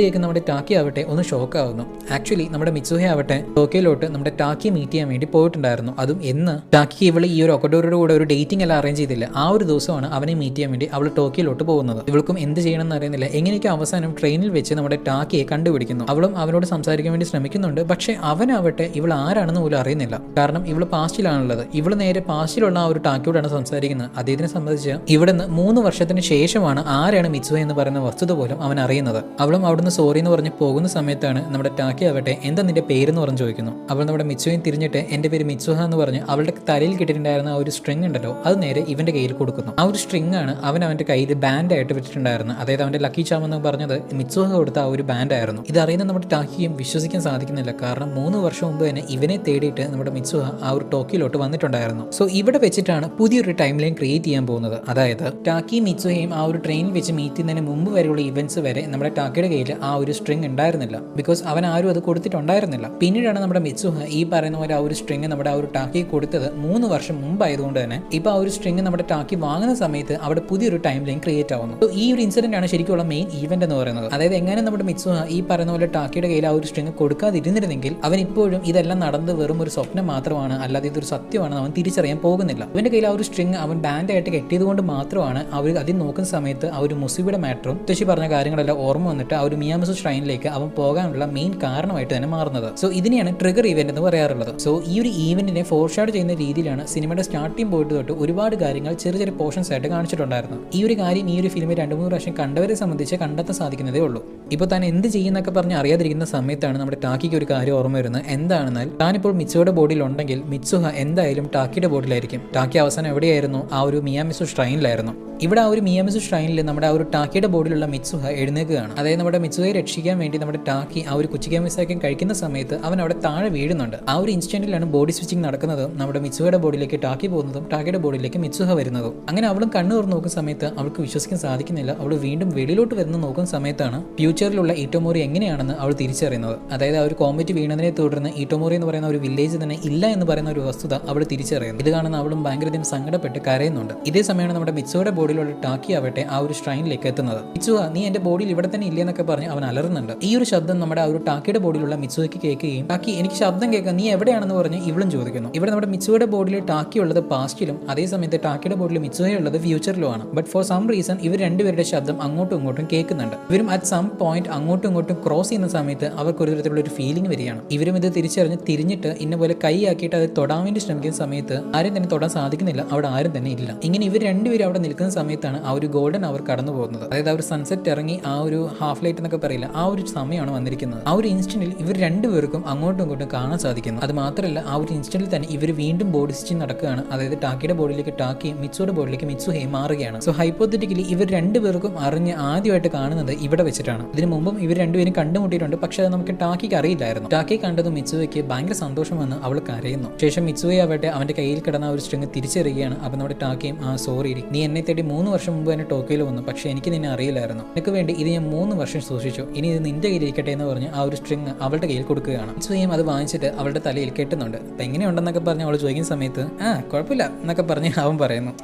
കേൾക്കുന്ന നമ്മുടെ ടാക്കി ആവട്ടെ ഒന്ന് ഷോക്ക് ആവുന്നു. ആക്ച്വലി നമ്മുടെ മിത്സുഹ ആവട്ടെ ടോക്കിയിലോട്ട് നമ്മുടെ ടാക്കി മീറ്റ് ചെയ്യാൻ വേണ്ടി പോയിട്ടുണ്ടായിരുന്നു. അതും എന്ന് ടാക്കി ഇവള് ഈ ഒരു ഒക്കഡോരുടെ കൂടെ ഒരു ഡേറ്റിംഗ് എല്ലാം അറേഞ്ച് ചെയ്തില്ല. ആ ഒരു ദിവസമാണ് അവനെ മീറ്റ് ചെയ്യാൻ വേണ്ടി അവൾ ടോക്കിയിലോട്ട് പോകുന്നത്. ഇവൾക്കും എന്ത് ചെയ്യണം എന്ന് അറിയുന്നില്ല. എങ്ങനെയൊക്കെ അവസാനം ട്രെയിനിൽ വെച്ച് നമ്മുടെ ടാക്കിയെ കണ്ടുപിടിക്കുന്നു. അവളും അവനോട് സംസാരിക്കാൻ വേണ്ടി ശ്രമിക്കുന്നുണ്ട്. പക്ഷേ അവനാവട്ടെ ഇവൾ ആരാണെന്ന് പോലും അറിയുന്നില്ല. കാരണം ഇവള് പാസ്റ്റിലാണുള്ളത്. ഇവള് നേരെ പാസ്റ്റിലുള്ള ആ ഒരു ടാക്കിയോടാണ് സംസാരിക്കുന്നത്. അദ്ദേഹത്തിനെ സംബന്ധിച്ച് ഇവിടുന്ന് 3 വർഷത്തിന് ശേഷമാണ് ആരാണ് മിത്സുഹ എന്ന് പറയുന്ന വസ്തുത പോലും അവൻ അറിയുന്നത്. അവളും അവിടുന്ന് സോറി എന്ന് പറഞ്ഞ് പോകുന്ന സമയത്താണ് നമ്മുടെ ടാക്കി ആവട്ടെ എന്താ നിന്റെ പേരെന്ന് പറഞ്ഞ് ചോദിക്കുന്നു. അവൾ നമ്മുടെ മിത്സുഹയും തിരിഞ്ഞിട്ട് എന്റെ പേര് മിത്സുഹ എന്ന് പറഞ്ഞ് അവളുടെ തലയിൽ കിട്ടിയിട്ടുണ്ടായിരുന്ന ആ ഒരു സ്ട്രിങ് ഉണ്ടല്ലോ അത് നേരെ ഇവന്റെ കയ്യിൽ കൊടുക്കുന്നു. ആ ഒരു സ്ട്രിങ് ആണ് അവന്റെ കയ്യിൽ ബാൻഡ് ആയിട്ട് വെച്ചിട്ടുണ്ടായിരുന്നത്. അതായത് അവന്റെ ലക്കി ചാം എന്ന് പറഞ്ഞത് മിത്സുഹ കൊടുത്ത ആ ഒരു ബാൻഡ് ആയിരുന്നു. ഇത് അറിയുന്ന നമ്മുടെ ടാക്കിയും വിശ്വസിക്കാൻ സാധിക്കുന്നില്ല. കാരണം 3 വർഷം മുമ്പ് തന്നെ ഇവനെ തേടിയിട്ട് നമ്മുടെ മിത്സുഹ ആ ഒരു ടോക്കിയിലോട്ട് വന്നിട്ടുണ്ടായിരുന്നു. സോ ഇവിടെ വെച്ചിട്ടാണ് പുതിയൊരു ടൈം ലൈൻ ക്രിയേറ്റ് ചെയ്യാൻ പോകുന്നത്. അതായത് ടാക്കി മിത്സുഹയും ആ ഒരു ട്രെയിനിൽ വെച്ച് മീറ്റ് ചെയ്യുന്നതിന് മുമ്പ് വരെയുള്ള ഇവന്റ്സ് വരെ നമ്മുടെ ടാക്കിയുടെ കയ്യിൽ ആ ഒരു സ്ട്രിങ് ഉണ്ടായിരുന്നില്ല. ബിക്കോസ് അവൻ ആരും അത് കൊടുത്തിട്ടുണ്ടായിരുന്നില്ല. പിന്നീടാണ് നമ്മുടെ മിത്സുഹ ഈ പറയുന്ന പോലെ ആ ഒരു സ്ട്രിങ് നമ്മുടെ ആ ഒരു ടാക്കി കൊടുത്തത് 3 വർഷം മുമ്പായതുകൊണ്ട് തന്നെ ഇപ്പൊ ആ ഒരു സ്ട്രിങ് നമ്മുടെ ടാക്കി വാങ്ങുന്ന സമയത്ത് അവിടെ പുതിയൊരു ടൈം ലൈൻ ക്രിയേറ്റ് ആവുന്നു. സോ ഈ ഒരു ഇൻസിഡന്റ് ആണ് ശരിക്കുള്ള മെയിൻ ഈവന്റ് എന്ന് പറയുന്നത്. അതായത് എങ്ങനെ നമ്മുടെ മിത്സുഹ ഈ പറയുന്ന പോലെ ടാക്കിയുടെ കയ്യിൽ ആ ഒരു സ്ട്രിങ് കൊടുക്കാതിരുന്നിരുന്നെങ്കിൽ അവൻ ഇപ്പോഴും ഇതെല്ലാം നടന്നത് വെറും ഒരു സ്വപ്നം മാത്രമാണ്, അല്ലാതെ ഇതൊരു സത്യമാണെന്ന് അവൻ തിരിച്ചറിയാൻ പോകുന്നില്ല. അവന്റെ കയ്യിൽ ആ ഒരു സ്ട്രിങ് അവൻ ബാൻഡ് ആയിട്ട് കെട്ടിയത് കൊണ്ട് മാത്രമാണ് അവർ അതിൽ നോക്കുന്ന സമയത്ത് ആ ഒരു മുസീബയുടെ മാറ്ററും മുത്തശ്ശി പറഞ്ഞ കാര്യങ്ങളെല്ലാം ഓർമ്മ വന്നിട്ട് ആ ഒരു മിയാമിസു ഷ്രൈനിലേക്ക് അവൻ പോകാനുള്ള മെയിൻ കാരണമായിട്ട് തന്നെ മാറുന്നത്. സോ ഇതിനെയാണ് ട്രിഗർ ഈവന്റ് എന്ന് പറയാറുള്ളത്. സോ ഈ ഒരു ഈവന്റിനെ ഫോർഷാഡ് ചെയ്യുന്ന രീതിയിലാണ് സിനിമയുടെ സ്റ്റാർട്ടിംഗ് പോയിട്ട് തൊട്ട് ഒരുപാട് കാര്യങ്ങൾ ചെറിയ ചെറിയ പോർഷൻസ് ആയിട്ട് കാണിച്ചിട്ടുണ്ടായിരുന്നു. ഈ ഒരു കാര്യം ഈ ഒരു ഫിലിമിൽ 2-3 പ്രാവശ്യം കണ്ടവരെ സംബന്ധിച്ച് കണ്ടെത്താൻ സാധിക്കുന്നതേ ഉള്ളൂ. ഇപ്പോൾ താൻ എന്ത് ചെയ്യുന്നൊക്കെ പറഞ്ഞ് അറിയാതിരിക്കുന്ന സമയത്താണ് നമ്മുടെ ടാക്കിക്ക് ഒരു കാര്യം ഓർമ്മ വരുന്നത്. എന്താണെന്നാൽ താനിപ്പോൾ മിത്സുഹയുടെ ബോഡിയിൽ ഉണ്ടെങ്കിൽ മിത്സുഹ എന്തായാലും ടാക്കിയുടെ ബോഡിയിലായിരിക്കും. ടാക്കി അവസാനം എവിടെയായിരുന്നു? ആ ഒരു മിയാമിസു ഷ്രൈനിലായിരുന്നു. ഇവിടെ ആ ഒരു മിയാമിസു ഷ്രൈനിൽ നമ്മുടെ ആ ഒരു ടാക്കി ടാക്കിയുടെ ബോഡിയിലുള്ള മിത്സുഹ എഴുന്നേക്കുകയാണ്. അതായത് നമ്മുടെ മിത്സുഹയെ രക്ഷിക്കാൻ വേണ്ടി നമ്മുടെ ടാക്കി ആ ഒരു കുച്ചിക്കാമിസാക്കി കഴിക്കുന്ന സമയത്ത് അവൻ അവിടെ താഴെ വീഴുന്നുണ്ട്. ആ ഒരു ഇൻസ്റ്റന്റിലാണ് ബോഡി സ്വിച്ചിങ് നടക്കുന്നതും നമ്മുടെ മിത്സുഹയുടെ ബോഡിയിലേക്ക് ടാക്കി പോകുന്നതും ടാക്കിയുടെ ബോഡിയിലേക്ക് മിത്സുഹ വരുന്നതും. അങ്ങനെ അവളും കണ്ണു തുറന്ന് നോക്കുന്ന സമയത്ത് അവൾക്ക് വിശ്വസിക്കാൻ സാധിക്കുന്നില്ല. അവൾ വീണ്ടും വെളിയിലോട്ട് വരുന്ന നോക്കുന്ന സമയത്താണ് ഫ്യൂച്ചറിലുള്ള ഇറ്റോമോറി എങ്ങനെയാണെന്ന് അവൾ തിരിച്ചറിയുന്നത്. അതായത് ആ ഒരു കോമറ്റ് വീണതിനെ തുടർന്ന് ഇറ്റോമോറി എന്ന് പറയുന്ന ഒരു വില്ലേജ് തന്നെ ഇല്ല എന്ന് പറയുന്ന ഒരു വസ്തുത അവൾ തിരിച്ചറിയുന്നു. ഇത് കാണുന്ന അവളും ഭയങ്കരധികം സങ്കടപ്പെട്ട് കരയുന്നുണ്ട്. ഇതേ സമയമാണ് നമ്മുടെ മിത്സുഹയുടെ ബോഡിയിലുള്ള ടാക്കി ആവട്ടെ ആ ഒരു ഷ്രൈനിലേക്ക് എത്തുന്നത്. മിത്സുഹ, നീ എന്റെ ബോഡിയിൽ ഇവിടെ തന്നെ ഇല്ലെന്നൊക്കെ പറഞ്ഞ് അവൻ അലറുന്നുണ്ട്. ഈ ഒരു ശബ്ദം നമ്മുടെ ആ ഒരു ടാക്കിയുടെ ബോഡിയിലുള്ള മിത്സുഹയ്ക്ക് കേൾക്കുകയും ടാക്കി എനിക്ക് ശബ്ദം കേൾക്കാം, നീ എവിടെയാണെന്ന് പറഞ്ഞ് ഇവളും ചോദിക്കുന്നു. ഇവിടെ നമ്മുടെ മിത്സുഹയുടെ ബോഡിയിൽ ടാക്കി ഉള്ളത് പാസ്റ്റിലും അതേ സമയത്ത് ടാക്കിയുടെ ബോഡിയിൽ മിത്സുഹയുള്ളത് ഫ്യൂച്ചറിലുമാണ്. ബട്ട് ഫോർ സം റീസൺ ഇവർ രണ്ടുപേരുടെ ശബ്ദം അങ്ങോട്ടും ഇങ്ങോട്ടും കേൾക്കുന്നുണ്ട്. ഇവരും അറ്റ് സം പോയിന്റ് അങ്ങോട്ടും ഇങ്ങോട്ടും ക്രോസ് ചെയ്യുന്ന സമയത്ത് അവർക്ക് ഒരു തരത്തിലുള്ള ഒരു ഫീലിംഗ് വരികയാണ്. ഇവരും ഇത് തിരിച്ചറിഞ്ഞ് തിരിഞ്ഞിട്ട് ഇന്ന പോലെ കൈയാക്കിയിട്ട് അത് തൊടാൻ വേണ്ടി ശ്രമിക്കുന്ന സമയത്ത് ആരും തന്നെ തൊടാൻ സാധിക്കുന്നില്ല. അവിടെ ആരും തന്നെ ഇല്ല. ഇങ്ങനെ ഇവർ രണ്ടുപേരും അവിടെ നിൽക്കുന്ന സമയത്താണ് ആ ഒരു ഗോൾഡൻ അവർ കടന്നു പോകുന്നത്. അതായത് ആ ഒരു സൺസെറ്റ് ഇറങ്ങി ആ ഒരു ഹാഫ് ലൈറ്റ് എന്നൊക്കെ പറയില്ല, ആ ഒരു സമയമാണ് വന്നിരിക്കുന്നത്. ആ ഒരു ഇൻസ്റ്റന്റിൽ ഇവർ രണ്ടുപേർക്കും അങ്ങോട്ടും ഇങ്ങോട്ടും കാണാൻ സാധിക്കുന്നു. അത് മാത്രമല്ല ആ ഒരു ഇൻസ്റ്റന്റിൽ തന്നെ ഇവർ വീണ്ടും ബോഡി സ്റ്റിച്ചിങ് നടക്കുകയാണ്. അതായത് ടാക്കിയുടെ ബോഡിയിലേക്ക് ടാക്കിയും മിത്സുയുടെ ബോഡിയിലേക്ക് മിത്സുഹയും മാറുകയാണ്. സോ ഹൈപ്പോത്തറ്റിക്കലി ഇവർ രണ്ടുപേർക്കും അറിഞ്ഞ് ആദ്യമായിട്ട് കാണുന്നത് ഇവിടെ വെച്ചിട്ടാണ്. ഇതിനു മുമ്പും ഇവർ രണ്ടുപേരും കണ്ടുമുട്ടിയിട്ടുണ്ട്. പക്ഷെ അത് നമുക്ക് ടാക്കിക്ക് അറിയില്ലായിരുന്നു. ടാക്കി കണ്ടതും മിത്സുഹയ്ക്ക് ഭയങ്കര സന്തോഷം വന്ന് അവൾ കരയുന്നു. ശേഷം മിത്സുഹയെ ആവട്ടെ അവന്റെ കയ്യിൽ കിടന്ന ഒരു സ്ട്രിങ് തിരിച്ചറിയുകയാണ്. അപ്പൊ നമ്മുടെ ടാക്കിയും സോറി, നീ എന്നെ തേടി 3 വർഷം മുമ്പ് തന്നെ ടോക്കിയോയിൽ വന്നു, പക്ഷെ എനിക്ക് നിന്നെ അറിയില്ലായിരുന്നു. നിനക്ക് വേണ്ടി ഇത് ഞാൻ 3 വർഷം സൂക്ഷിച്ചു, ഇനി ഇത് നിന്റെ കയ്യിൽ ഇരിക്കട്ടെ എന്ന് പറഞ്ഞ് ആ ഒരു സ്ട്രിങ് അവളുടെ കയ്യിൽ കൊടുക്കുകയാണ്. മിത്സുഹയും അത് വാങ്ങിച്ചിട്ട് അവളുടെ തലയിൽ കെട്ടുന്നുണ്ട്. അപ്പൊ എങ്ങനെയുണ്ടെന്നൊക്കെ പറഞ്ഞ് അവൾ ചോദിക്കുന്ന സമയത്ത് കുഴപ്പമില്ല എന്നൊക്കെ പറഞ്ഞ് അവൻ പറയുന്നു.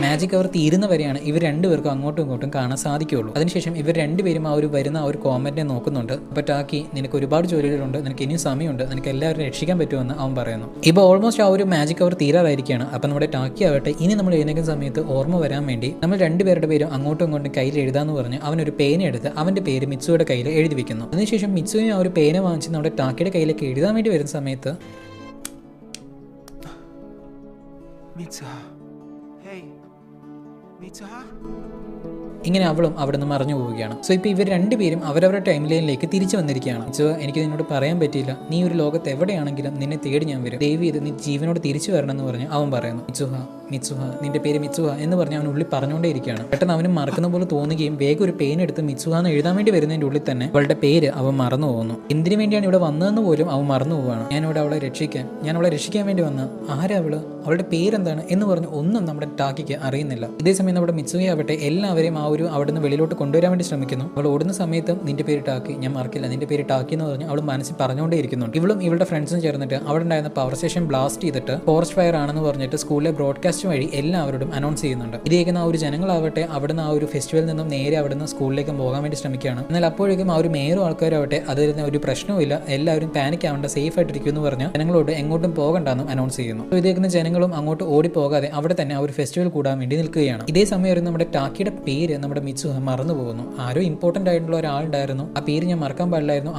മാജിക് അവർ തീരുന്നവരെയാണ് ഇവർ രണ്ടുപേർക്കും അങ്ങോട്ടും ഇങ്ങോട്ടും കാണാൻ സാധിക്കുകയുള്ളൂ. അതിനുശേഷം ഇവർ രണ്ടുപേരും ആ ഒരു വരുന്ന ആ ഒരു കോമന്റിനെ നോക്കുന്നുണ്ട്. അപ്പൊ ടാക്കി, നിനക്ക് ഒരുപാട് ജോലികളുണ്ട്, നിനക്ക് ഇനിയും സമയമുണ്ട്, നിനക്ക് എല്ലാവരും രക്ഷിക്കാൻ പറ്റുമെന്ന് അവൻ പറയുന്നു. ഇപ്പോൾ ഓൾമോസ്റ്റ് ആ ഒരു മാജിക് അവർ തീരാറായിരിക്കുകയാണ്. അപ്പൊ നമ്മുടെ ടാക്കി ആവട്ടെ ഇനി നമ്മൾ എഴുന്നേക്കുന്ന സമയത്ത് ഓർമ്മ വരാൻ വേണ്ടി നമ്മൾ രണ്ടുപേരുടെ പേരും അങ്ങോട്ടും ഇങ്ങോട്ടും കയ്യിൽ എഴുതാന്ന് പറഞ്ഞ് അവനൊരു പേന എടുത്ത് അവന്റെ പേര് മിത്സുയുടെ കയ്യിൽ എഴുതി വെക്കുന്നു. അതിനുശേഷം മിത്സുയും ആ ഒരു പേന വാങ്ങിച്ച് നമ്മുടെ ടാക്കിയുടെ കയ്യിലേക്ക് എഴുതാൻ വേണ്ടി വരുന്ന സമയത്ത് ഇങ്ങനെ അവളും അവിടെ നിന്ന് മറഞ്ഞു പോവുകയാണ്. സോ ഇപ്പോൾ ഇവർ രണ്ടുപേരും അവരവരുടെ ടൈം ലൈനിലേക്ക് തിരിച്ചു വന്നിരിക്കുകയാണ്. എനിക്ക് നിന്നോട് പറയാൻ പറ്റിയില്ല, നീ ഒരു ലോകത്ത് എവിടെയാണെങ്കിലും നിന്നെ തേടി ഞാൻ വരും, ദയവ് ചെയ്ത് നീ ജീവനോട് തിരിച്ചു വരണം എന്ന് പറഞ്ഞ് അവൻ പറയുന്നു. മിത്സുഹ, നിന്റെ പേര് മിത്സുഹ എന്ന് പറഞ്ഞ് അവൻ ഉള്ളിൽ പറഞ്ഞുകൊണ്ടേ ഇരിക്കുകയാണ്. പെട്ടെന്ന് അവനും മറക്കുന്ന പോലെ തോന്നുകയും വേഗം ഒരു പെയിൻ എടുത്ത് മിത്സുഹ എന്ന് എഴുതാൻ വേണ്ടി വരുന്നതിൻ്റെ ഉള്ളിൽ തന്നെ അവളുടെ പേര് അവൻ മറന്നു പോകുന്നു. എന്തിനു വേണ്ടിയാണ് ഇവിടെ വന്നതെന്ന് പോലും അവൻ മറന്നു പോവുകയാണ്. ഞാൻ അവളെ രക്ഷിക്കാൻ വേണ്ടി വന്ന ആരാ അവളുടെ പേരെന്താണ് എന്ന് പറഞ്ഞ് ഒന്നും നമ്മുടെ ടാക്കിക്ക് അറിയുന്നില്ല. ഇതേസമയം നമ്മുടെ മിത്സുഹ ആവട്ടെ എല്ലാവരെയും ആ ഒരു അവിടെ നിന്ന് വെളിയിലോട്ട് കൊണ്ടുവരാൻ വേണ്ടി ശ്രമിക്കുന്നു. അവൾ ഓടുന്ന സമയത്തും നിന്റെ പേര് ടാക്കി, ഞാൻ മറക്കില്ല, നിന്റെ പേര് ടാക്കി എന്ന് പറഞ്ഞ് അവൾ മനസ്സിൽ പറഞ്ഞുകൊണ്ടേ ഇരിക്കുന്നുണ്ട്. ഇവളും ഇവളുടെ ഫ്രണ്ട്സും ചേർന്നിട്ട് അവിടെ ഉണ്ടായിരുന്ന പവർ സ്റ്റേഷൻ ബ്ലാസ്റ്റ് ചെയ്തിട്ട് ഫോറസ്റ്റ് ഫയർ ആണെന്ന് പറഞ്ഞിട്ട് സ്കൂളിലെ ബ്രോഡ്കാസ്റ്റ് വഴി എല്ലാവരോടും അനൗൺസ് ചെയ്യുന്നുണ്ട്. ഇത് കേൾക്കുന്ന ആ ഒരു ജനങ്ങളാവട്ടെ അവിടുന്ന് ആ ഒരു ഫെസ്റ്റിവലിൽ നിന്നും നേരെ അവിടുന്ന് സ്കൂളിലേക്ക് പോകാൻ വേണ്ടി ശ്രമിക്കുകയാണ്. എന്നാൽ അപ്പോഴേക്കും ആ ഒരു മേയറും ആൾക്കാരാവട്ടെ അതിൽ ഒരു പ്രശ്നവുമില്ല, എല്ലാവരും പാനിക് ആവേണ്ട, സേഫ് ആയിട്ടിരിക്കും എന്ന് പറഞ്ഞ് ജനങ്ങളോട് എങ്ങോട്ടും പോകണ്ടെന്നും അനൗൺസ് ചെയ്യുന്നു. ഇത് കേൾക്കുന്ന ജനങ്ങളും അങ്ങോട്ട് ഓടി പോകാതെ അവിടെ തന്നെ ആ ഒരു ഫെസ്റ്റിവൽ കൂടാൻ വേണ്ടി നിൽക്കുകയാണ്. ഇതേ സമയം നമ്മുടെ ടാക്കിയുടെ പേര് നമ്മുടെ മിത്സുഹ മറന്നു പോകുന്നു. ആരോ ഇമ്പോർട്ടന്റ് ആയിട്ടുള്ള ഒരാളുണ്ടായിരുന്നു, ആ പേര് ഞാൻ മറക്കാൻ പാടില്ലായിരുന്നു,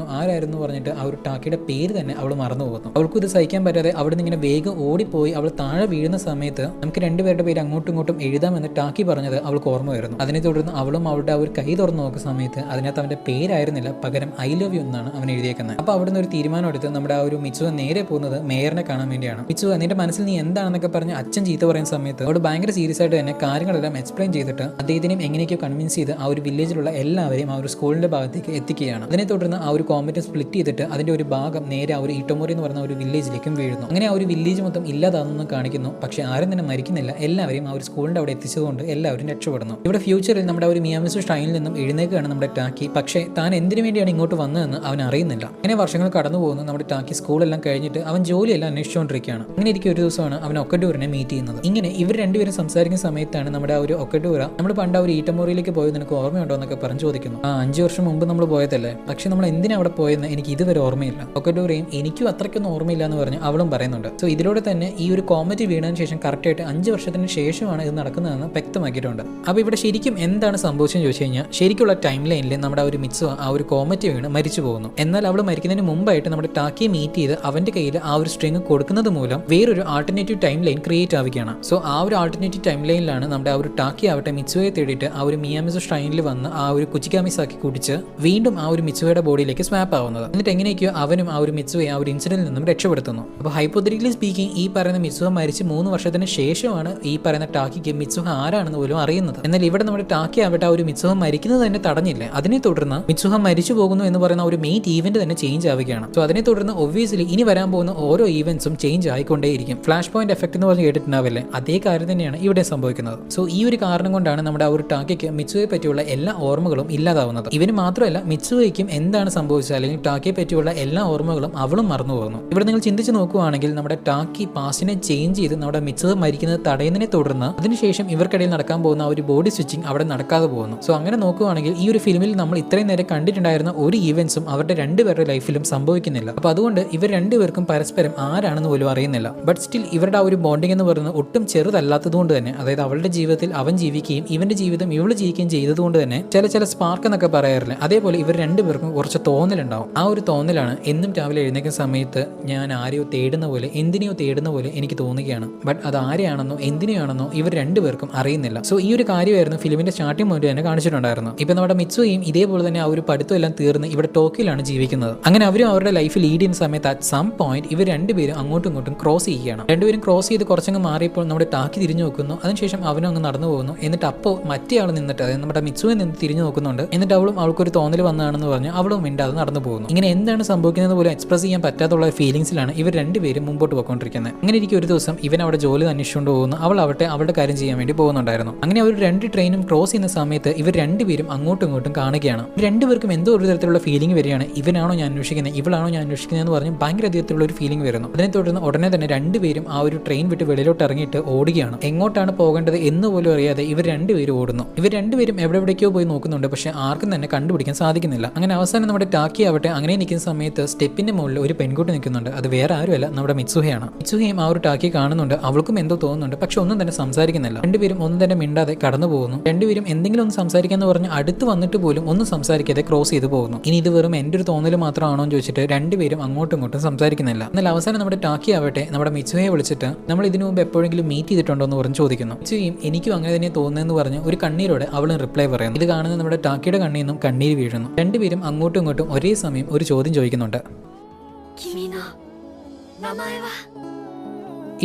ആരായിരുന്നു പറഞ്ഞിട്ട് ആ ഒരു ടാക്കിയുടെ പേര് തന്നെ അവൾ മറന്നു പോകുന്നു. അവൾക്കും ഇത് സഹിക്കാൻ പറ്റാതെ അവിടെ നിന്ന് ഇങ്ങനെ വേഗം ഓടിപ്പോയി അവൾ താഴെ വീഴുന്ന സമയത്ത് നമുക്ക് രണ്ടുപേരുടെ പേര് അങ്ങോട്ടും ഇങ്ങോട്ടും എഴുതാമെന്ന് ടാക്കി പറഞ്ഞത് അവൾക്ക് ഓർമ്മ വരുന്നു. അതിനെ തുടർന്ന് അവളും അവളുടെ ആ ഒരു കൈ തുറന്ന് നോക്കുന്ന സമയത്ത് അതിനകത്ത് അവന്റെ പേരായിരുന്നില്ല, പകരം ഐ ലവ് യു എന്നാണ് അവൻ എഴുതിയേക്കുന്നത്. അപ്പൊ അവിടുന്ന് ഒരു തീരുമാനം എടുത്ത് നമ്മുടെ ആ ഒരു മിത്സുഹ നേരെ പോകുന്നത് മേയറിനെ കാണാൻ വേണ്ടിയാണ്. മിത്സുഹ, നിന്റെ മനസ്സിൽ നീ എന്താണെന്നൊക്കെ പറഞ്ഞ് അച്ഛൻ ചീത്ത പറയുന്ന സമയത്ത് അവൾ ഭയങ്കര സീരിയസ് ആയിട്ട് തന്നെ കാര്യങ്ങളെല്ലാം എക്സ്പ്ലെയിൻ ചെയ്തിട്ട് അദ്ദേഹത്തിനെയും എങ്ങനെയൊക്കെയോ കൺവിൻസ് ചെയ്ത് ആ ഒരു വില്ലേജിലുള്ള എല്ലാവരെയും ആ ഒരു സ്കൂളിന്റെ ഭാഗത്തേക്ക് എത്തിക്കുകയാണ്. അതിനെ തുടർന്ന് ആ ഒരു കോമ്പറ്റ് സ്പ്ലിറ്റ് ചെയ്തിട്ട് അതിന്റെ ഒരു ഭാഗം നേരെ ആ ഒരു ഇട്ടോമോറി എന്ന് പറയുന്ന ഒരു വില്ലേജിലേക്കും വീഴുന്നു. അങ്ങനെ ആ ഒരു വില്ലേജ് മൊത്തം ഇല്ലാതാണെന്ന് കാണിക്കുന്നു. പക്ഷെ ആരും തന്നെ മരിക്കുന്നില്ല, എല്ലാവരെയും ആ ഒരു സ്കൂളിന്റെ അവിടെ എത്തിച്ചതുകൊണ്ട് എല്ലാവരും രക്ഷപ്പെടുന്നു. ഇവിടെ ഫ്യൂച്ചറിൽ നമ്മുടെ ഒരു മിയാമിസു ഷ്രൈനിൽ നിന്നും എഴുന്നേക്കുകയാണ് നമ്മുടെ ടാക്കി. പക്ഷേ താൻ എന്തിനു വേണ്ടിയാണ് ഇങ്ങോട്ട് വന്നതെന്ന് അവൻ അറിയുന്നില്ല. അങ്ങനെ വർഷങ്ങൾ കടന്നു പോകുന്നു. നമ്മുടെ ടാക്കി സ്കൂളെല്ലാം കഴിഞ്ഞിട്ട് അവൻ ജോലിയെല്ലാം അന്വേഷിച്ചുകൊണ്ടിരിക്കുകയാണ്. അങ്ങനെ ഇരിക്കും ഒരു ദിവസമാണ് അവൻ ഒക്കഡൂറിനെ മീറ്റ് ചെയ്യുന്നത്. ഇങ്ങനെ ഇവർ രണ്ടുപേരും സംസാരിക്കുന്ന സമയത്താണ് നമ്മുടെ ആ ഒരു ഒക്കഡൂറ നമ്മൾ പണ്ട് ആ ഒരു ഈട്ടമോറിയിലേക്ക് പോയത് നിനക്ക് ഓർമ്മയുണ്ടോ എന്നൊക്കെ പറഞ്ഞു ചോദിക്കുന്നു. 5 വർഷം മുമ്പ് നമ്മൾ പോയതല്ലേ, പക്ഷെ നമ്മൾ എന്തിനാ അവിടെ പോയെന്ന് എനിക്ക് ഇതുവരെ ഓർമ്മയില്ല. ഒക്കഡൂറയും എനിക്കും അത്രയ്ക്കൊന്നും ഓർമ്മയില്ല എന്ന് പറഞ്ഞ് അവളും പറയുന്നുണ്ട്. സോ ഇതിലൂടെ തന്നെ ഈ ഒരു കോമറ്റ് വീണതിന് ശേഷം കറക്റ്റായിട്ട് 5 വർഷത്തിന് ശേഷമാണ് ഇത് നടക്കുന്നതെന്ന് വ്യക്തമാക്കിയിട്ടുണ്ട്. അപ്പോൾ ഇവിടെ ശരിക്കും എന്താണ് സംഭവിച്ചെന്ന് ചോദിച്ചു കഴിഞ്ഞാൽ ശരിക്കുള്ള ടൈം ലൈനിൽ നമ്മുടെ ആ ഒരു മിത്സുഹ ആ ഒരു കോമറ്റ് വീണ് മരിച്ചു പോകുന്നു. എന്നാൽ അവൾ മരിക്കുന്നതിന് മുമ്പായിട്ട് നമ്മുടെ ടാക്കിയെ മീറ്റ് ചെയ്ത് അവന്റെ കയ്യിൽ ആ ഒരു സ്ട്രിങ് കൊടുക്കുന്നത് മൂലം വേറൊരു ആൾട്ടർനേറ്റീവ് ടൈം ലൈൻ ക്രിയേറ്റ് ആവുകയാണ്. സോ ആ ഒരു ആൾട്ടർനേറ്റീവ് ടൈം ലൈനിലാണ് നമ്മുടെ ആ ഒരു ടാക്കി ആവട്ടെ മിത്സുഹയെ തേടിയിട്ട് ആ ഒരു മിയാമിസു ഷ്രൈനിൽ വന്ന് ആ ഒരു കുച്ചിക്കാമിസാക്കി കുടിച്ച് വീണ്ടും ആ ഒരു മിത്സുഹയുടെ ബോഡിയിലേക്ക് സ്വാപ്പ് ആവുന്നത്. എന്നിട്ട് എങ്ങനെയൊക്കെയോ അവനും ആ ഒരു മിത്സുഹയെ ആ ഒരു ഇൻസിഡന്റിൽ നിന്നും രക്ഷപ്പെടുത്തുന്നു. അപ്പോൾ ഹൈപ്പോത്തറ്റിക്കലി സ്പീക്കിംഗ് ഈ പറയുന്ന മിത്സുഹ മരിച്ച് 3 വർഷത്തിന് നടന്നതിന് ശേഷമാണ് ഈ പറയുന്ന ടാക്കിക്ക് മിത്സുഹ ആരാണെന്ന് പോലും അറിയുന്നത്. എന്നാൽ ഇവിടെ നമ്മുടെ ടാക്കി ആവട്ടെ ആ ഒരു മിത്സുഹ മരിക്കുന്നത് തന്നെ തടഞ്ഞില്ല. അതിനെ തുടർന്ന് മിത്സുഹ മരിച്ചു പോകുന്നു എന്ന് പറയുന്ന ഒരു മെയിൻ ഈവന്റ് തന്നെ ചേഞ്ച് ആവുകയാണ്. സോ അതിനെ തുടർന്ന് ഒബ്വിയസ്ലി ഇനി വരാൻ പോകുന്ന ഓരോ ഈവന്റ്സും ചേഞ്ച് ആയിക്കൊണ്ടേയിരിക്കും. ഫ്ലാഷ് പോയിന്റ് എഫക്ട് എന്ന് പറഞ്ഞ് കേട്ടിട്ടുണ്ടാവില്ലേ, അതേ കാര്യം തന്നെയാണ് ഇവിടെ സംഭവിക്കുന്നത്. സോ ഈ ഒരു കാരണം കൊണ്ടാണ് നമ്മുടെ ആ ഒരു ടാക്കിക്ക് മിത്സുഹയെ പറ്റിയുള്ള എല്ലാ ഓർമ്മകളും ഇല്ലാതാവുന്നത്. ഇവന് മാത്രമല്ല മിത്സുഹയ്ക്കും എന്താണ് സംഭവിച്ചത് അല്ലെങ്കിൽ ടാക്കിയെ പറ്റിയുള്ള എല്ലാ ഓർമ്മകളും അവളും മറന്നു പോകുന്നു. ഇവിടെ നിങ്ങൾ ചിന്തിച്ച് നോക്കുകയാണെങ്കിൽ നമ്മുടെ ടാക്കി പാസ്റ്റിനെ ചേഞ്ച് ചെയ്ത് നമ്മുടെ മിത്സുഹ മരിക്കുന്നത് തടയുന്നതിനെ തുടർന്ന് അതിനുശേഷം ഇവർക്കിടയിൽ നടക്കാൻ പോകുന്ന ഒരു ബോഡി സ്വിച്ചിങ് അവിടെ നടക്കാതെ പോകുന്നു. സോ അങ്ങനെ നോക്കുകയാണെങ്കിൽ ഈ ഒരു ഫിലിമിൽ നമ്മൾ ഇത്രയും നേരം കണ്ടിട്ടുണ്ടായിരുന്ന ഒരു ഈവൻസും അവരുടെ രണ്ടുപേരുടെ ലൈഫിലും സംഭവിക്കുന്നില്ല. അപ്പൊ അതുകൊണ്ട് ഇവർ രണ്ടുപേർക്കും പരസ്പരം ആരാണെന്ന് പോലും അറിയുന്നില്ല. ബട്ട് സ്റ്റിൽ ഇവരുടെ ആ ഒരു ബോണ്ടിങ് എന്ന് പറയുന്നത് ഒട്ടും ചെറുതല്ലാത്തതുകൊണ്ട് തന്നെ, അതായത് അവളുടെ ജീവിതത്തിൽ അവൻ ജീവിക്കുകയും ഇവന്റെ ജീവിതം ഇവള് ജീവിക്കുകയും ചെയ്തതുകൊണ്ട് തന്നെ ചില സ്പാർക്ക് എന്നൊക്കെ പറയാറില്ല, അതേപോലെ ഇവർ രണ്ടുപേർക്കും കുറച്ച് തോന്നലുണ്ടാവും. ആ ഒരു തോന്നലാണ് എന്നും രാവിലെ എഴുന്നേക്കുന്ന സമയത്ത് ഞാൻ ആരെയോ തേടുന്ന പോലെ എന്തിനെയോ തേടുന്ന പോലെ എനിക്ക് തോന്നുകയാണ്. ബട്ട് അത് ആരെയാണെന്നോ എന്തിനെയാണെന്നോ ഇവർ രണ്ടുപേർക്കും അറിയുന്നില്ല. സോ ഈ ഒരു കാര്യമായിരുന്നു ഫിലിമിന്റെ സ്റ്റാർട്ടിംഗ് പോയിന്റ് തന്നെ കാണിച്ചിട്ടുണ്ടായിരുന്നു. ഇപ്പൊ നമ്മുടെ മിത്സുഹയും ഇതേപോലെ തന്നെ ആ ഒരു പഠിത്തം എല്ലാം തീർന്ന് ഇവിടെ ടോക്കിയോയിലാണ് ജീവിക്കുന്നത്. അങ്ങനെ അവരും അവരുടെ ലൈഫ് ലീഡ് ചെയ്യുന്ന സമയത്ത് അറ്റ് സം പോയിന്റ് ഇവർ രണ്ടുപേരും അങ്ങോട്ടും ഇങ്ങോട്ടും ക്രോസ് ചെയ്യുകയാണ്. രണ്ടുപേരും ക്രോസ് ചെയ്ത് കുറച്ചങ്ങ് മാറിയപ്പോൾ നമ്മുടെ ടാക്കി തിരിഞ്ഞു നോക്കുന്നു. അതിനുശേഷം അവനും അങ്ങ് നടന്നു പോകുന്നു. എന്നിട്ട് അപ്പോൾ മറ്റേ ആൾ നിന്നിട്ട്, അതായത് നമ്മുടെ മിത്സുഹയെ നിന്ന് തിരിഞ്ഞു നോക്കുന്നുണ്ട്. എന്നിട്ട് അവൾക്കൊരു തോന്നൽ വന്നതാണെന്ന് പറഞ്ഞ് അവളും മിണ്ടാതെ നടന്നു പോകുന്നു. ഇങ്ങനെ എന്താണ് സംഭവിക്കുന്നത് പോലും എക്സ്പ്രസ് ചെയ്യാൻ പറ്റാത്തുള്ള ഫീലിംഗ്സിലാണ് ഇവർ രണ്ടുപേരും മുമ്പോട്ട് പോയിക്കൊണ്ടിരിക്കുന്നത്. അങ്ങനെ ഇരിക്കും ഒരു ദിവസം ഇവൻ അവിടെ ജോലി അന്വേഷിച്ചുകൊണ്ട് പോകുന്നു. അവൾ ആവട്ടെ അവളുടെ കാര്യം ചെയ്യാൻ വേണ്ടി പോകുന്നുണ്ടായിരുന്നു. അങ്ങനെ അവർ രണ്ട് ട്രെയിനും ക്രോസ് ചെയ്യുന്ന സമയത്ത് ഇവർ രണ്ടുപേരും അങ്ങോട്ടും ഇങ്ങോട്ടും കാണുകയാണ്. രണ്ടുപേർക്കും എന്തോ ഒരു തരത്തിലുള്ള ഫീലിംഗ് വരികയാണ്. ഇവനാണോ ഞാൻ അന്വേഷിക്കുന്നത്, ഇവളാണോ ഞാൻ അന്വേഷിക്കുന്നത് എന്ന് പറഞ്ഞ് ഭയങ്കര അധികത്തിലുള്ള ഒരു ഫീലിംഗ് വരുന്നു. അതിനെ തുടർന്ന് ഉടനെ തന്നെ രണ്ടുപേരും ആ ഒരു ട്രെയിൻ വിട്ട് വെളിയിലോട്ട് ഇറങ്ങിയിട്ട് ഓടുകയാണ്. എങ്ങോട്ടാണ് പോകേണ്ടത് എന്ന് പോലും അറിയാതെ ഇവർ രണ്ടുപേരും ഓടുന്നു. ഇവർ രണ്ടുപേരും എവിടേക്കോ പോയി നോക്കുന്നുണ്ട്. പക്ഷെ ആർക്കും തന്നെ കണ്ടുപിടിക്കാൻ സാധിക്കുന്നില്ല. അങ്ങനെ അവസാനം നമ്മുടെ ടാക്കി ആവട്ടെ അങ്ങനെ നിൽക്കുന്ന സമയത്ത് സ്റ്റെപ്പിന്റെ മുകളിൽ ഒരു പെൺകുട്ടി നിൽക്കുന്നുണ്ട്. അത് വേറെ ആരുമല്ല, നമ്മുടെ മിത്സുഹയാണ്. മിത്സുഹയും ആ ഒരു ടാക്കി കാണുന്നുണ്ട്. അവൾക്കും എന്തോ തോന്നുന്നുണ്ട്. പക്ഷെ ഒന്നും തന്നെ സംസാരിക്കുന്നില്ല. രണ്ടുപേരും ഒന്നും തന്നെ മിണ്ടാതെ കടന്നു പോകുന്നു. രണ്ടുപേരും എന്തെങ്കിലും ഒന്ന് സംസാരിക്കാന്ന് പറഞ്ഞ് അടുത്ത് വന്നിട്ട് പോലും ഒന്നും സംസാരിക്കാതെ ക്രോസ് ചെയ്ത് പോകുന്നു. ഇനി ഇത് വെറും എൻ്റെ ഒരു തോന്നൽ മാത്രമാണോ എന്ന് ചോദിച്ചിട്ട് രണ്ടുപേരും അങ്ങോട്ടും ഇങ്ങോട്ടും സംസാരിക്കുന്നില്ല. എന്നാൽ അവസാനം നമ്മുടെ ടാക്കി ആവട്ടെ നമ്മുടെ മിത്സുഹയെ വിളിച്ചിട്ട് നമ്മൾ ഇതിനു മുമ്പ് എപ്പോഴെങ്കിലും മീറ്റ് ചെയ്തിട്ടുണ്ടോ എന്ന് പറഞ്ഞ് ചോദിക്കുന്നു. മിത്സുഹയും എനിക്കും അങ്ങനെ തന്നെ തോന്നുന്നതെന്ന് പറഞ്ഞ് ഒരു കണ്ണീരോടെ അവളും റിപ്ലൈ പറയുന്നു. ഇത് കാണുന്ന നമ്മുടെ ടാക്കിയുടെ കണ്ണിൽ നിന്നും കണ്ണീര് വീഴുന്നു. രണ്ടുപേരും അങ്ങോട്ടും ഇങ്ങോട്ടും ഒരേ സമയം ഒരു ചോദ്യം ചോദിക്കുന്നുണ്ട്.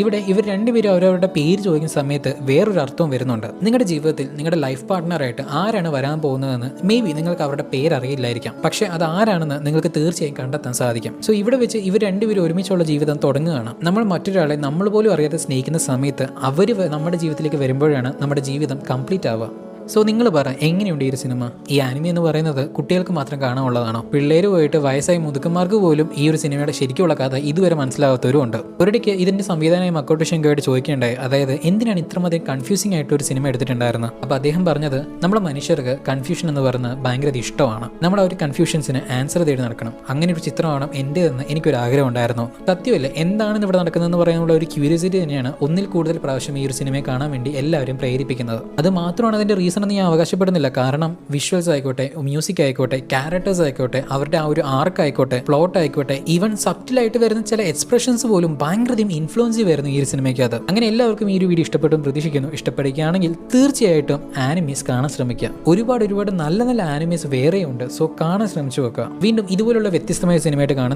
ഇവിടെ ഇവർ രണ്ടുപേരും അവരവരുടെ പേര് ചോദിക്കുന്ന സമയത്ത് വേറൊരു അർത്ഥവും വരുന്നുണ്ട്. നിങ്ങളുടെ ജീവിതത്തിൽ നിങ്ങളുടെ ലൈഫ് പാർട്ട്ണറായിട്ട് ആരാണ് വരാൻ പോകുന്നതെന്ന് മേ ബി നിങ്ങൾക്ക് അവരുടെ പേര് അറിയില്ലായിരിക്കാം. പക്ഷെ അത് ആരാണെന്ന് നിങ്ങൾക്ക് തീർച്ചയായും കണ്ടെത്താൻ സാധിക്കും. സോ ഇവിടെ വെച്ച് ഇവർ രണ്ടുപേരും ഒരുമിച്ചുള്ള ജീവിതം തുടങ്ങുകയാണ്. നമ്മൾ മറ്റൊരാളെ നമ്മൾ പോലും അറിയാതെ സ്നേഹിക്കുന്ന സമയത്ത് അവർ നമ്മുടെ ജീവിതത്തിലേക്ക് വരുമ്പോഴാണ് നമ്മുടെ ജീവിതം കംപ്ലീറ്റ് ആവുക. സോ നിങ്ങൾ പറ, എങ്ങനെയുണ്ട് ഈ ഒരു സിനിമ? ഈ ആനിമി എന്ന് പറയുന്നത് കുട്ടികൾക്ക് മാത്രം കാണാനുള്ളതാണോ? പിള്ളേർ പോയിട്ട് വയസ്സായി മുതുക്കന്മാർക്ക് പോലും ഈ ഒരു സിനിമയുടെ ശരിക്കുള്ള കഥ ഇതുവരെ മനസ്സിലാകാത്തവരും ഉണ്ട്. ഒരിടയ്ക്ക് ഇതിന്റെ സംവിധാനമായ മക്കോട്ടോ ഷിൻഗോയോട് ചോദിക്കേണ്ടായി, അതായത് എന്തിനാണ് ഇത്രമധികം കൺഫ്യൂസിംഗ് ആയിട്ട് ഒരു സിനിമ എടുത്തിട്ടുണ്ടായിരുന്നത്? അപ്പോൾ അദ്ദേഹം പറഞ്ഞത്, നമ്മളെ മനുഷ്യർക്ക് കൺഫ്യൂഷൻ എന്ന് പറയുന്നത് ഭയങ്കര ഇഷ്ടമാണ്. നമ്മൾ ആ ഒരു കൺഫ്യൂഷൻസിന് ആൻസർ തേടി നടക്കണം. അങ്ങനെ ഒരു ചിത്രമാണ് എൻ്റെതെന്ന് എനിക്കൊരു ആഗ്രഹം ഉണ്ടായിരുന്നു. സത്യമല്ലേ, എന്താണെന്ന് ഇവിടെ നടക്കുന്നതെന്ന് പറയാനുള്ള ഒരു ക്യൂരിയോസിറ്റി തന്നെയാണ് ഒന്നിൽ കൂടുതൽ പ്രാവശ്യം ഈ ഒരു സിനിമയെ കാണാൻ വേണ്ടി എല്ലാവരും പ്രേരിപ്പിക്കുന്നത്. അത് മാത്രമാണ് അതിന്റെ റീസൺ എന്ന് ഞാൻ അവകാശപ്പെടുന്നില്ല. കാരണം വിഷ്വൽസ് ആയിക്കോട്ടെ, മ്യൂസിക് ആയിക്കോട്ടെ, ക്യാരക്ടേഴ്സ് ആയിക്കോട്ടെ, അവരുടെ ആ ഒരു ആർക്ക് ആയിക്കോട്ടെ, പ്ലോട്ട് ആയിക്കോട്ടെ, ഈവൻ സബ്റ്റിലായിട്ട് വരുന്ന ചില എക്സ്പ്രഷൻസ് പോലും ഭയങ്കരധികം ഇൻഫ്ലുവൻസ് വരുന്നു ഈ ഒരു സിനിമയ്ക്കകത്ത്. അങ്ങനെ എല്ലാവർക്കും ഈ ഒരു വീഡിയോ ഇഷ്ടപ്പെട്ടു പ്രതീക്ഷിക്കുന്നു. ഇഷ്ടപ്പെടുകയാണെങ്കിൽ തീർച്ചയായിട്ടും ആനിമീസ് കാണാൻ ശ്രമിക്കുക. ഒരുപാട് നല്ല ആനിമീസ് വേറെയുണ്ട്. സോ കാണാൻ ശ്രമിച്ചു വെക്കുക. വീണ്ടും ഇതുപോലുള്ള വ്യത്യസ്തമായ സിനിമയായിട്ട് കാണുന്ന